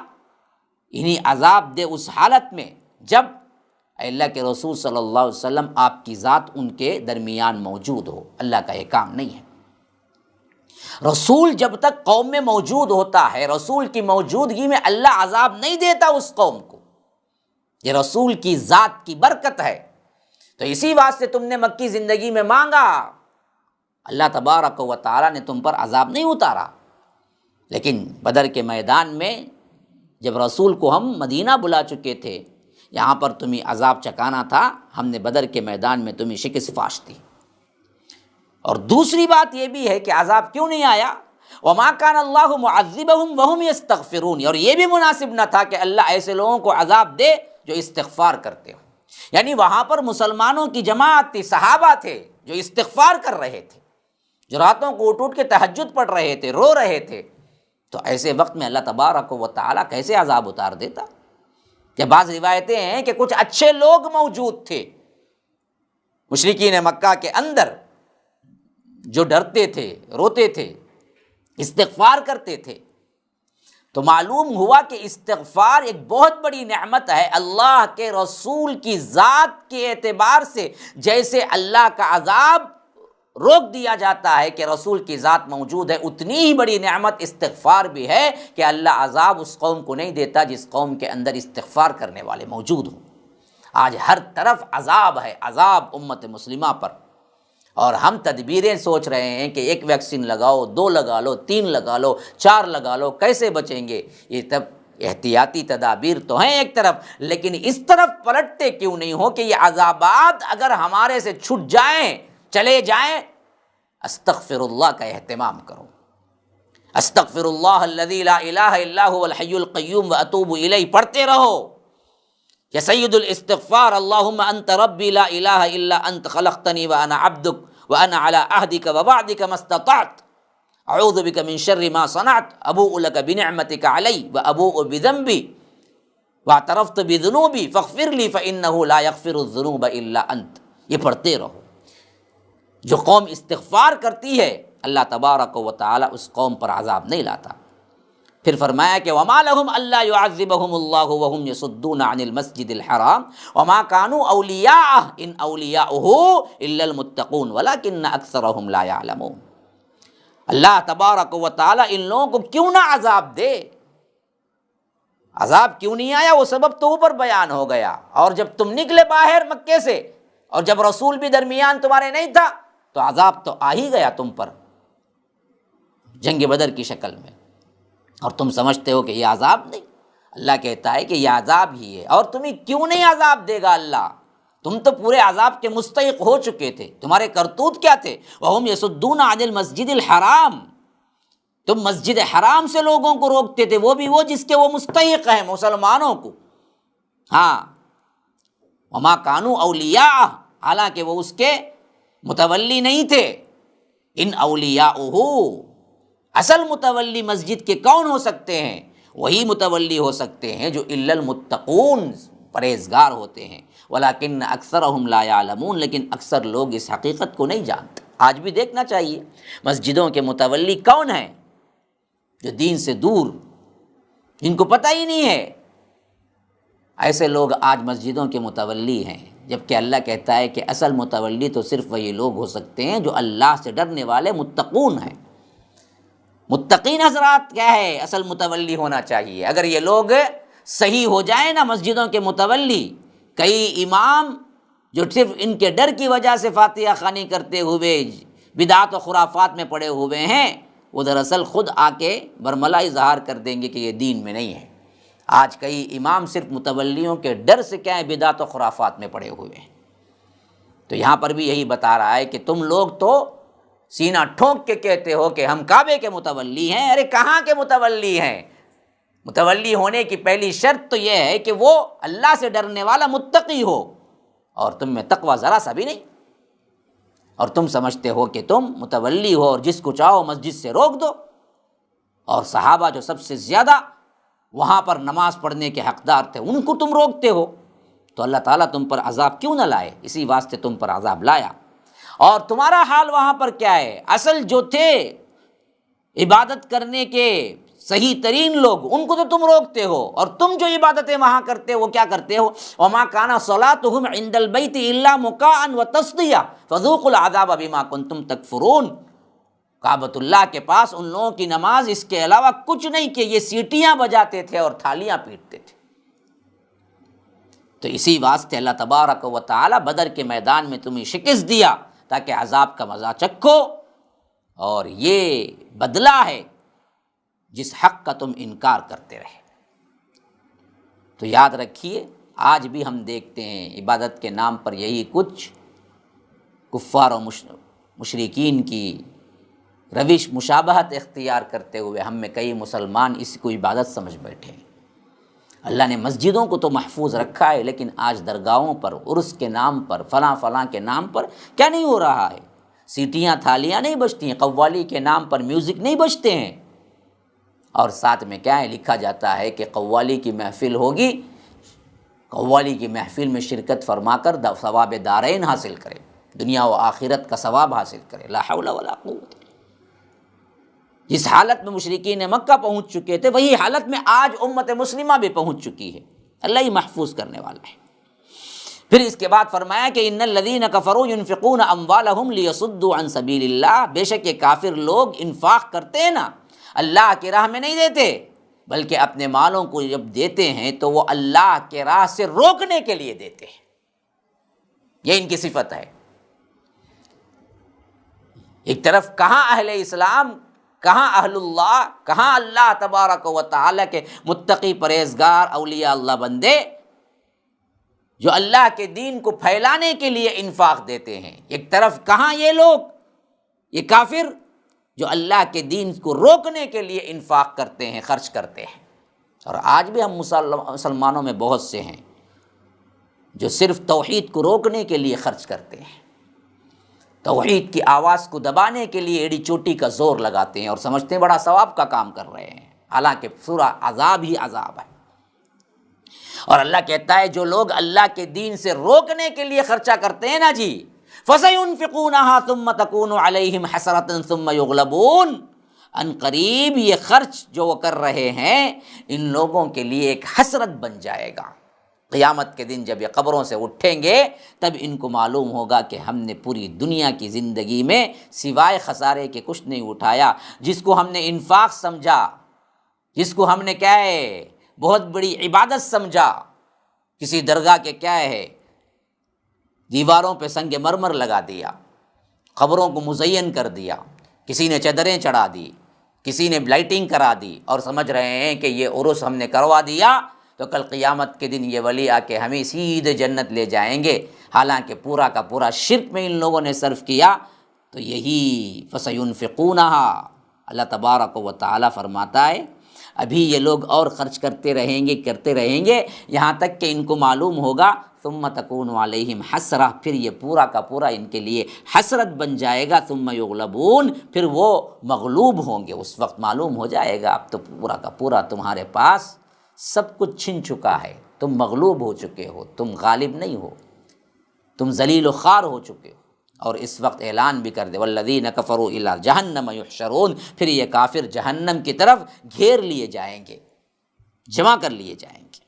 انہیں عذاب دے اس حالت میں جب اللہ کے رسول صلی اللہ علیہ وسلم آپ کی ذات ان کے درمیان موجود ہو۔ اللہ کا یہ کام نہیں ہے۔ رسول جب تک قوم میں موجود ہوتا ہے، رسول کی موجودگی میں اللہ عذاب نہیں دیتا اس قوم کو، یہ رسول کی ذات کی برکت ہے۔ تو اسی واسطے تم نے مکی زندگی میں مانگا، اللہ تبارک و تعالیٰ نے تم پر عذاب نہیں اتارا۔ لیکن بدر کے میدان میں جب رسول کو ہم مدینہ بلا چکے تھے، یہاں پر تمہیں عذاب چکانا تھا، ہم نے بدر کے میدان میں تمہیں شکست فاش دی۔ اور دوسری بات یہ بھی ہے کہ عذاب کیوں نہیں آیا، وَمَا كَانَ اللَّهُ مُعَذِّبَهُمْ وَهُمْ يَسْتَغْفِرُونَ، اور یہ بھی مناسب نہ تھا کہ اللہ ایسے لوگوں کو عذاب دے جو استغفار کرتے ہو، یعنی وہاں پر مسلمانوں کی جماعت تھی، صحابہ تھے جو استغفار کر رہے تھے، جو راتوں کو اٹھ اٹھ کے تہجد پڑھ رہے تھے، رو رہے تھے، تو ایسے وقت میں اللہ تبارک و تعالیٰ کیسے عذاب اتار دیتا؟ کہ بعض روایتیں ہیں کہ کچھ اچھے لوگ موجود تھے مشرکین مکہ کے اندر جو ڈرتے تھے، روتے تھے، استغفار کرتے تھے۔ تو معلوم ہوا کہ استغفار ایک بہت بڑی نعمت ہے اللہ کے رسول کی ذات کے اعتبار سے، جیسے اللہ کا عذاب روک دیا جاتا ہے کہ رسول کی ذات موجود ہے، اتنی ہی بڑی نعمت استغفار بھی ہے کہ اللہ عذاب اس قوم کو نہیں دیتا جس قوم کے اندر استغفار کرنے والے موجود ہوں۔ آج ہر طرف عذاب ہے، عذاب امت مسلمہ پر، اور ہم تدبیریں سوچ رہے ہیں کہ 1 ویکسین لگاؤ، 2 لگا لو، 3 لگا لو، 4 لگا لو، کیسے بچیں گے؟ یہ تب احتیاطی تدابیر تو ہیں ایک طرف، لیکن اس طرف پلٹتے کیوں نہیں ہو کہ یہ عذابات اگر ہمارے سے چھٹ جائیں، چلے جائیں، استغفر اللہ کا اہتمام کرو۔ استغفر اللہ الذی لا الہ الا هو الحی القیوم واتوب الیہ پڑھتے رہو کہ سید الاستغفار اللہم انت ربی لا الہ الا انت خلقتنی وانا عبدک وانا علی عہدک ووعدک ما استطعت اعوذ بک من شر ما صنعت ابوء لک بنعمتک علی وابوء بذنبی واعترفت بذنوبی فاغفر لی فانہ لا یغفر الذنوب الا انت۔ یہ پڑھتے رہو۔ جو قوم استغفار کرتی ہے اللہ تبارک و تعالی اس قوم پر عذاب نہیں لاتا۔ پھر فرمایا کہ وما لهم الا يعذبهم الله وهم يصدون عن المسجد الحرام وما كانوا اولیاءه ان اولیاؤه الا المتقون ولكن اکثرهم لا يعلمون۔ اللہ تبارک و تعالی ان لوگوں کو کیوں نہ عذاب دے؟ عذاب کیوں نہیں آیا وہ سبب تو اوپر بیان ہو گیا، اور جب تم نکلے باہر مکے سے اور جب رسول بھی درمیان تمہارے نہیں تھا تو عذاب تو آ ہی گیا تم پر جنگ بدر کی شکل میں، اور تم سمجھتے ہو کہ یہ عذاب نہیں۔ اللہ کہتا ہے کہ یہ عذاب ہی ہے، اور تمہیں کیوں نہیں عذاب دے گا اللہ؟ تم تو پورے عذاب کے مستحق ہو چکے تھے، تمہارے کرتوت کیا تھے؟ وَهُمْ يَصُدُّونَ عَنِ الْمَسْجِدِ الْحَرَامِ، تم مسجد حرام سے لوگوں کو روکتے تھے، وہ بھی وہ جس کے وہ مستحق ہیں، مسلمانوں کو۔ ہاں، وَمَا كَانُوا أَوْلِيَاءَ، حالانکہ وہ اس کے متولی نہیں تھے۔ ان اولیاؤہ، اصل متولی مسجد کے کون ہو سکتے ہیں؟ وہی متولی ہو سکتے ہیں جو الا المتقون، پرہیزگار ہوتے ہیں۔ ولیکن اکثرہم لا یعلمون، لیکن اکثر لوگ اس حقیقت کو نہیں جانتے۔ آج بھی دیکھنا چاہیے مسجدوں کے متولی کون ہیں؟ جو دین سے دور، جن کو پتہ ہی نہیں ہے، ایسے لوگ آج مسجدوں کے متولی ہیں، جبکہ اللہ کہتا ہے کہ اصل متولی تو صرف وہی لوگ ہو سکتے ہیں جو اللہ سے ڈرنے والے متقون ہیں۔ متقین حضرات کیا ہے اصل متولی ہونا چاہیے۔ اگر یہ لوگ صحیح ہو جائیں نا مسجدوں کے متولی، کئی امام جو صرف ان کے ڈر کی وجہ سے فاتحہ خوانی کرتے ہوئے بدعات و خرافات میں پڑے ہوئے ہیں، وہ دراصل خود آ کے برملا اظہار کر دیں گے کہ یہ دین میں نہیں ہے۔ آج کئی امام صرف متولیوں کے ڈر سے کیا ہے بدعات و خرافات میں پڑے ہوئے ہیں۔ تو یہاں پر بھی یہی بتا رہا ہے کہ تم لوگ تو سینہ ٹھونک کے کہتے ہو کہ ہم کعبے کے متولی ہیں۔ ارے کہاں کے متولی ہیں؟ متولی ہونے کی پہلی شرط تو یہ ہے کہ وہ اللہ سے ڈرنے والا متقی ہو، اور تم میں تقوی ذرا سا بھی نہیں، اور تم سمجھتے ہو کہ تم متولی ہو اور جس کو چاہو مسجد سے روک دو، اور صحابہ جو سب سے زیادہ وہاں پر نماز پڑھنے کے حقدار تھے ان کو تم روکتے ہو، تو اللہ تعالیٰ تم پر عذاب کیوں نہ لائے؟ اسی واسطے تم پر عذاب لایا۔ اور تمہارا حال وہاں پر کیا ہے؟ اصل جو تھے عبادت کرنے کے صحیح ترین لوگ ان کو تو تم روکتے ہو، اور تم جو عبادتیں وہاں کرتے ہو وہ کیا کرتے ہو؟ وَمَا كَانَ صَلَاتُهُمْ عِنْدَ الْبَيْتِ إِلَّا مُكَاءً وَتَصْدِيَةً فَذُوقُوا الْعَذَابَ بِمَا كُنْتُمْ تَكْفُرُونَ۔ کعبۃ اللہ کے پاس ان لوگوں کی نماز اس کے علاوہ کچھ نہیں کہ یہ سیٹیاں بجاتے تھے اور تھالیاں پیٹتے تھے۔ تو اسی واسطے اللہ تبارک و تعالی بدر کے میدان میں تمہیں شکست دیا تاکہ عذاب کا مزہ چکھو، اور یہ بدلہ ہے جس حق کا تم انکار کرتے رہے۔ تو یاد رکھیے آج بھی ہم دیکھتے ہیں عبادت کے نام پر یہی کچھ کفار و مشرکین کی روش مشابہت اختیار کرتے ہوئے ہم میں کئی مسلمان اس کو عبادت سمجھ بیٹھے ہیں۔ اللہ نے مسجدوں کو تو محفوظ رکھا ہے، لیکن آج درگاہوں پر عرس کے نام پر فلاں فلاں کے نام پر کیا نہیں ہو رہا ہے؟ سیٹیاں تھالیاں نہیں بجتی ہیں، قوالی کے نام پر میوزک نہیں بجتے ہیں، اور ساتھ میں کیا ہے لکھا جاتا ہے کہ قوالی کی محفل ہوگی، قوالی کی محفل میں شرکت فرما کر ثواب دارین حاصل کرے، دنیا و آخرت کا ثواب حاصل کرے۔ لا حول ولا قوت۔ جس حالت میں مشرکین مکہ پہنچ چکے تھے وہی حالت میں آج امت مسلمہ بھی پہنچ چکی ہے۔ اللہ ہی محفوظ کرنے والا ہے۔ پھر اس کے بعد فرمایا کہ ان الذین کفروا ينفقون اموالهم ليصدوا عن سبیل اللہ، بے شک یہ کافر لوگ انفاق کرتے ہیں نا، اللہ کی راہ میں نہیں دیتے، بلکہ اپنے مالوں کو جب دیتے ہیں تو وہ اللہ کے راہ سے روکنے کے لیے دیتے ہیں۔ یہ ان کی صفت ہے۔ ایک طرف کہاں اہل اسلام، کہاں اہل اللہ، کہاں اللہ تبارک و تعالی کے متقی پرہیزگار اولیاء اللہ بندے جو اللہ کے دین کو پھیلانے کے لیے انفاق دیتے ہیں۔ ایک طرف کہاں یہ لوگ، یہ کافر جو اللہ کے دین کو روکنے کے لیے انفاق کرتے ہیں، خرچ کرتے ہیں۔ اور آج بھی ہم مسلمانوں میں بہت سے ہیں جو صرف توحید کو روکنے کے لیے خرچ کرتے ہیں، توحید کی آواز کو دبانے کے لیے ایڑی چوٹی کا زور لگاتے ہیں اور سمجھتے ہیں بڑا ثواب کا کام کر رہے ہیں، حالانکہ پورا عذاب ہی عذاب ہے۔ اور اللہ کہتا ہے جو لوگ اللہ کے دین سے روکنے کے لیے خرچہ کرتے ہیں نا جی، فَسَيُنْفِقُونَهَا ثُمَّ تَكُونُ عَلَيْهِمْ حَسْرَةً ثُمَّ يُغْلَبُونَ، ان قریب یہ خرچ جو وہ کر رہے ہیں ان لوگوں کے لیے ایک حسرت بن جائے گا۔ قیامت کے دن جب یہ قبروں سے اٹھیں گے تب ان کو معلوم ہوگا کہ ہم نے پوری دنیا کی زندگی میں سوائے خسارے کے کچھ نہیں اٹھایا۔ جس کو ہم نے انفاق سمجھا، جس کو ہم نے کیا ہے بہت بڑی عبادت سمجھا، کسی درگاہ کے کیا ہے دیواروں پہ سنگ مرمر لگا دیا، قبروں کو مزین کر دیا، کسی نے چادریں چڑھا دی، کسی نے لائٹنگ کرا دی، اور سمجھ رہے ہیں کہ یہ عرس ہم نے کروا دیا تو کل قیامت کے دن یہ ولی آ کے ہمیں سیدھے جنت لے جائیں گے، حالانکہ پورا کا پورا شرک میں ان لوگوں نے صرف کیا۔ تو یہی فَسَيُنْفِقُونَهَا، اللہ تبارک و تعالی فرماتا ہے ابھی یہ لوگ اور خرچ کرتے رہیں گے یہاں تک کہ ان کو معلوم ہوگا ثم تکون علیہم حسرہ، پھر یہ پورا کا پورا ان کے لیے حسرت بن جائے گا، ثم یغلبون، پھر وہ مغلوب ہوں گے۔ اس وقت معلوم ہو جائے گا اب تو پورا کا پورا تمہارے پاس سب کچھ چھن چکا ہے، تم مغلوب ہو چکے ہو، تم غالب نہیں ہو، تم ذلیل و خوار ہو چکے ہو۔ اور اس وقت اعلان بھی کر دے والذین کفروا الی جہنم یحشرون، پھر یہ کافر جہنم کی طرف گھیر لیے جائیں گے، جمع کر لیے جائیں گے۔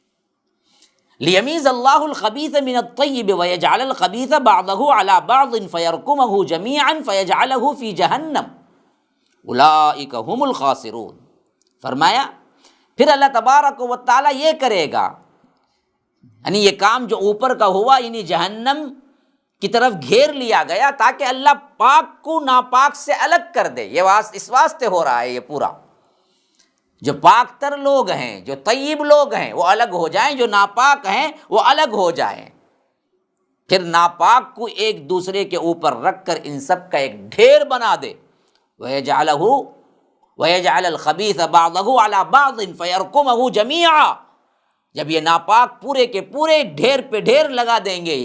لیمیز اللہ الخبیث من الطیب ویجعل الخبیث بعضہ علی بعض فیرکمہ جمیعا فیجعلہ فی جہنم اولئک ھم الخاسرون۔ فرمایا پھر اللہ تبارک و تعالیٰ یہ کرے گا، یعنی یہ کام جو اوپر کا ہوا، یعنی جہنم کی طرف گھیر لیا گیا تاکہ اللہ پاک کو ناپاک سے الگ کر دے۔ یہ اس واسطے ہو رہا ہے یہ پورا، جو پاک تر لوگ ہیں، جو طیب لوگ ہیں وہ الگ ہو جائیں، جو ناپاک ہیں وہ الگ ہو جائیں، پھر ناپاک کو ایک دوسرے کے اوپر رکھ کر ان سب کا ایک ڈھیر بنا دے۔ وَيَجْعَلَ الْخَبِيثَ بَعْضَهُ عَلَى بَعْضٍ فَيَرْكُمَهُ جَمِيعًا، جب یہ ناپاک پورے کے پورے ڈھیر پہ ڈھیر لگا دیں گے،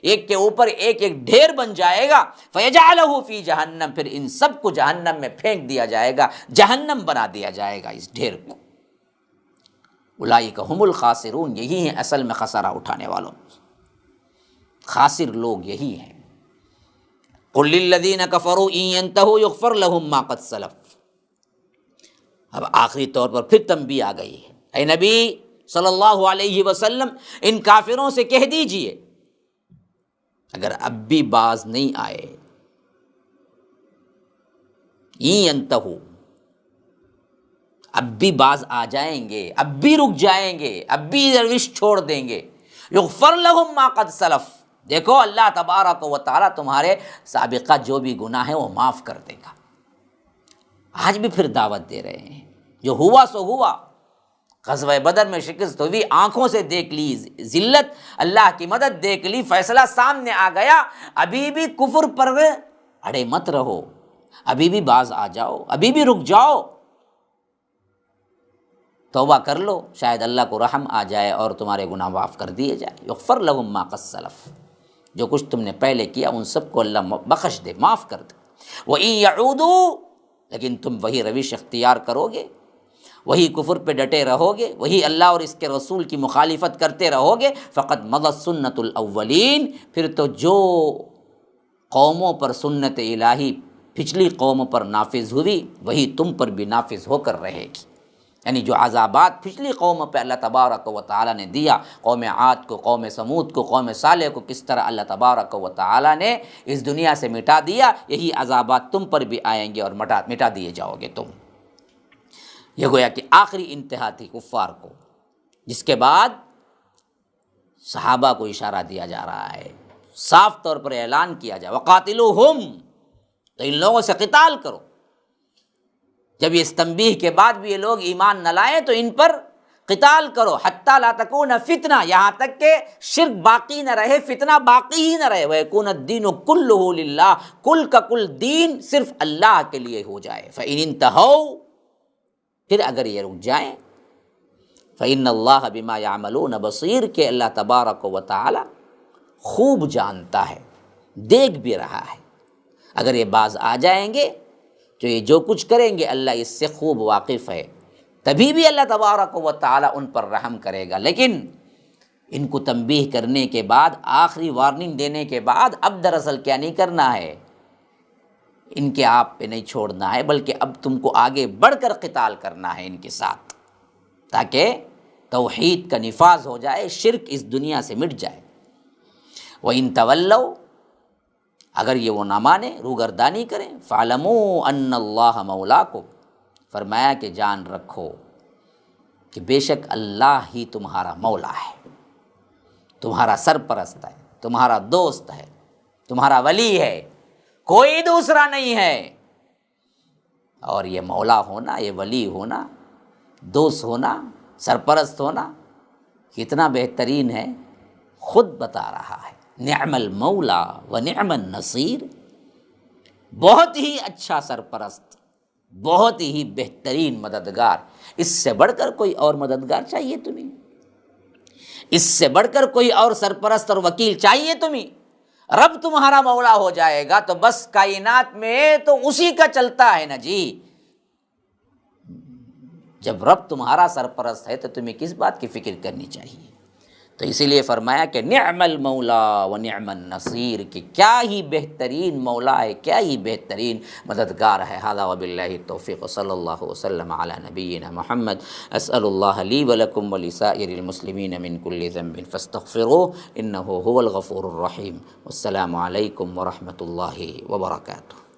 ایک کے اوپر ایک ایک ڈھیر بن جائے گا، فَيَجْعَلَهُ فِي جَهَنَّمْ، پھر ان سب کو جہنم میں پھینک دیا جائے گا، جہنم بنا دیا جائے گا اس ڈھیر کو۔ اولئک ھم الخاسرون، یہی ہیں اصل میں خسارہ اٹھانے والوں، خاسر لوگ یہی ہیں۔ قُل لِّلَّذِينَ كَفَرُوا إِن يَنتَهُوا يُغْفَرْ لَهُم مَّا قَدْ سَلَفَ۔ اب آخری طور پر پھر تنبیہ آ گئی ہے، اے نبی صلی اللہ علیہ وسلم ان کافروں سے کہہ دیجئے اگر اب بھی باز نہیں آئے، این ینتہو، اب بھی باز آ جائیں گے، اب بھی رک جائیں گے، اب بھی روش چھوڑ دیں گے، یغفر لہم ما قد سلف، دیکھو اللہ تبارک و تعالیٰ تمہارے سابقہ جو بھی گناہ ہیں وہ معاف کر دے گا۔ آج بھی پھر دعوت دے رہے ہیں، جو ہوا سو ہوا، غزوہ بدر میں شکست ہوئی، آنکھوں سے دیکھ لی ذلت، اللہ کی مدد دیکھ لی، فیصلہ سامنے آ گیا، ابھی بھی کفر پر اڑے مت رہو، ابھی بھی باز آ جاؤ، ابھی بھی رک جاؤ، توبہ کر لو، شاید اللہ کو رحم آ جائے اور تمہارے گناہ معاف کر دیے جائے۔ یغفر لہم ما قد سلف، جو کچھ تم نے پہلے کیا ان سب کو اللہ بخش دے، معاف کر دے۔ وَإِن يَعُودُوا، لیکن تم وہی روش اختیار کرو گے، وہی کفر پہ ڈٹے رہو گے، وہی اللہ اور اس کے رسول کی مخالفت کرتے رہو گے، فقد مضت سنت الاولین، پھر تو جو قوموں پر سنت الہی پچھلی قوموں پر نافذ ہوئی وہی تم پر بھی نافذ ہو کر رہے گی۔ یعنی جو عذابات پچھلی قوموں پہ اللہ تبارک و تعالیٰ نے دیا، قوم عاد کو، قوم سمود کو، قوم صالح کو کس طرح اللہ تبارک و تعالیٰ نے اس دنیا سے مٹا دیا، یہی عذابات تم پر بھی آئیں گے اور مٹا دیے جاؤ گے تم۔ یہ گویا کہ آخری انتہا تھی کفار کو، جس کے بعد صحابہ کو اشارہ دیا جا رہا ہے، صاف طور پر اعلان کیا جائے وقاتلوہم، تو ان لوگوں سے قتال کرو۔ جب یہ اس تنبیہ کے بعد بھی یہ لوگ ایمان نہ لائیں تو ان پر قتال کرو، حتی لا تکون فتنہ، یہاں تک کہ شرک باقی نہ رہے، فتنہ باقی ہی نہ رہے، وَيَكُونَ الدِّينُ كُلُّهُ لِلَّهِ، کل کا کل دین صرف اللہ کے لیے ہو جائے۔ فَإِنِ انْتَهَوْا، پھر اگر یہ رک جائیں، فَإِنَّ اللَّهَ بِمَا يَعْمَلُونَ بَصِيرٌ، کہ اللہ تبارک و تعالی خوب جانتا ہے، دیکھ بھی رہا ہے۔ اگر یہ باز آ جائیں گے تو یہ جو کچھ کریں گے اللہ اس سے خوب واقف ہے، تبھی بھی اللہ تبارک و تعالی ان پر رحم کرے گا۔ لیکن ان کو تنبیہ کرنے کے بعد، آخری وارننگ دینے کے بعد، اب دراصل کیا نہیں کرنا ہے، ان کے آپ پہ نہیں چھوڑنا ہے، بلکہ اب تم کو آگے بڑھ کر قتال کرنا ہے ان کے ساتھ، تاکہ توحید کا نفاذ ہو جائے، شرک اس دنیا سے مٹ جائے۔ وَإِن تَوَلَّوْا، اگر یہ وہ نہ مانے، روگردانی کریں، فَاعْلَمُوا أَنَّ اللَّهَ مَوْلَاكُمْ، فرمایا کہ جان رکھو کہ بے شک اللہ ہی تمہارا مولا ہے، تمہارا سرپرست ہے، تمہارا دوست ہے، تمہارا ولی ہے، کوئی دوسرا نہیں ہے۔ اور یہ مولا ہونا، یہ ولی ہونا، دوست ہونا، سرپرست ہونا کتنا بہترین ہے، خود بتا رہا ہے، نعم المولا و نعم النصیر، بہت ہی اچھا سرپرست، بہت ہی بہترین مددگار، اس سے بڑھ کر کوئی اور مددگار چاہیے تمہیں؟ اس سے بڑھ کر کوئی اور سرپرست اور وکیل چاہیے تمہیں؟ رب تمہارا مولا ہو جائے گا تو بس کائنات میں تو اسی کا چلتا ہے نا جی۔ جب رب تمہارا سرپرست ہے تو تمہیں کس بات کی فکر کرنی چاہیے؟ تو اسی لیے فرمایا کہ نعم المولا و نعم النصیر، کہ کیا ہی بہترین مولا ہے، کیا ہی بہترین مددگار ہے۔ ھذا وباللہ التوفیق، صلی اللہ وسلم علی نبینا محمد۔ اسأل اللہ لی ولکم ولسائر المسلمین من کل ذنب فاستغفروہ انہ هو الغفور الرحیم۔ والسلام علیکم ورحمۃ اللہ وبرکاتہ۔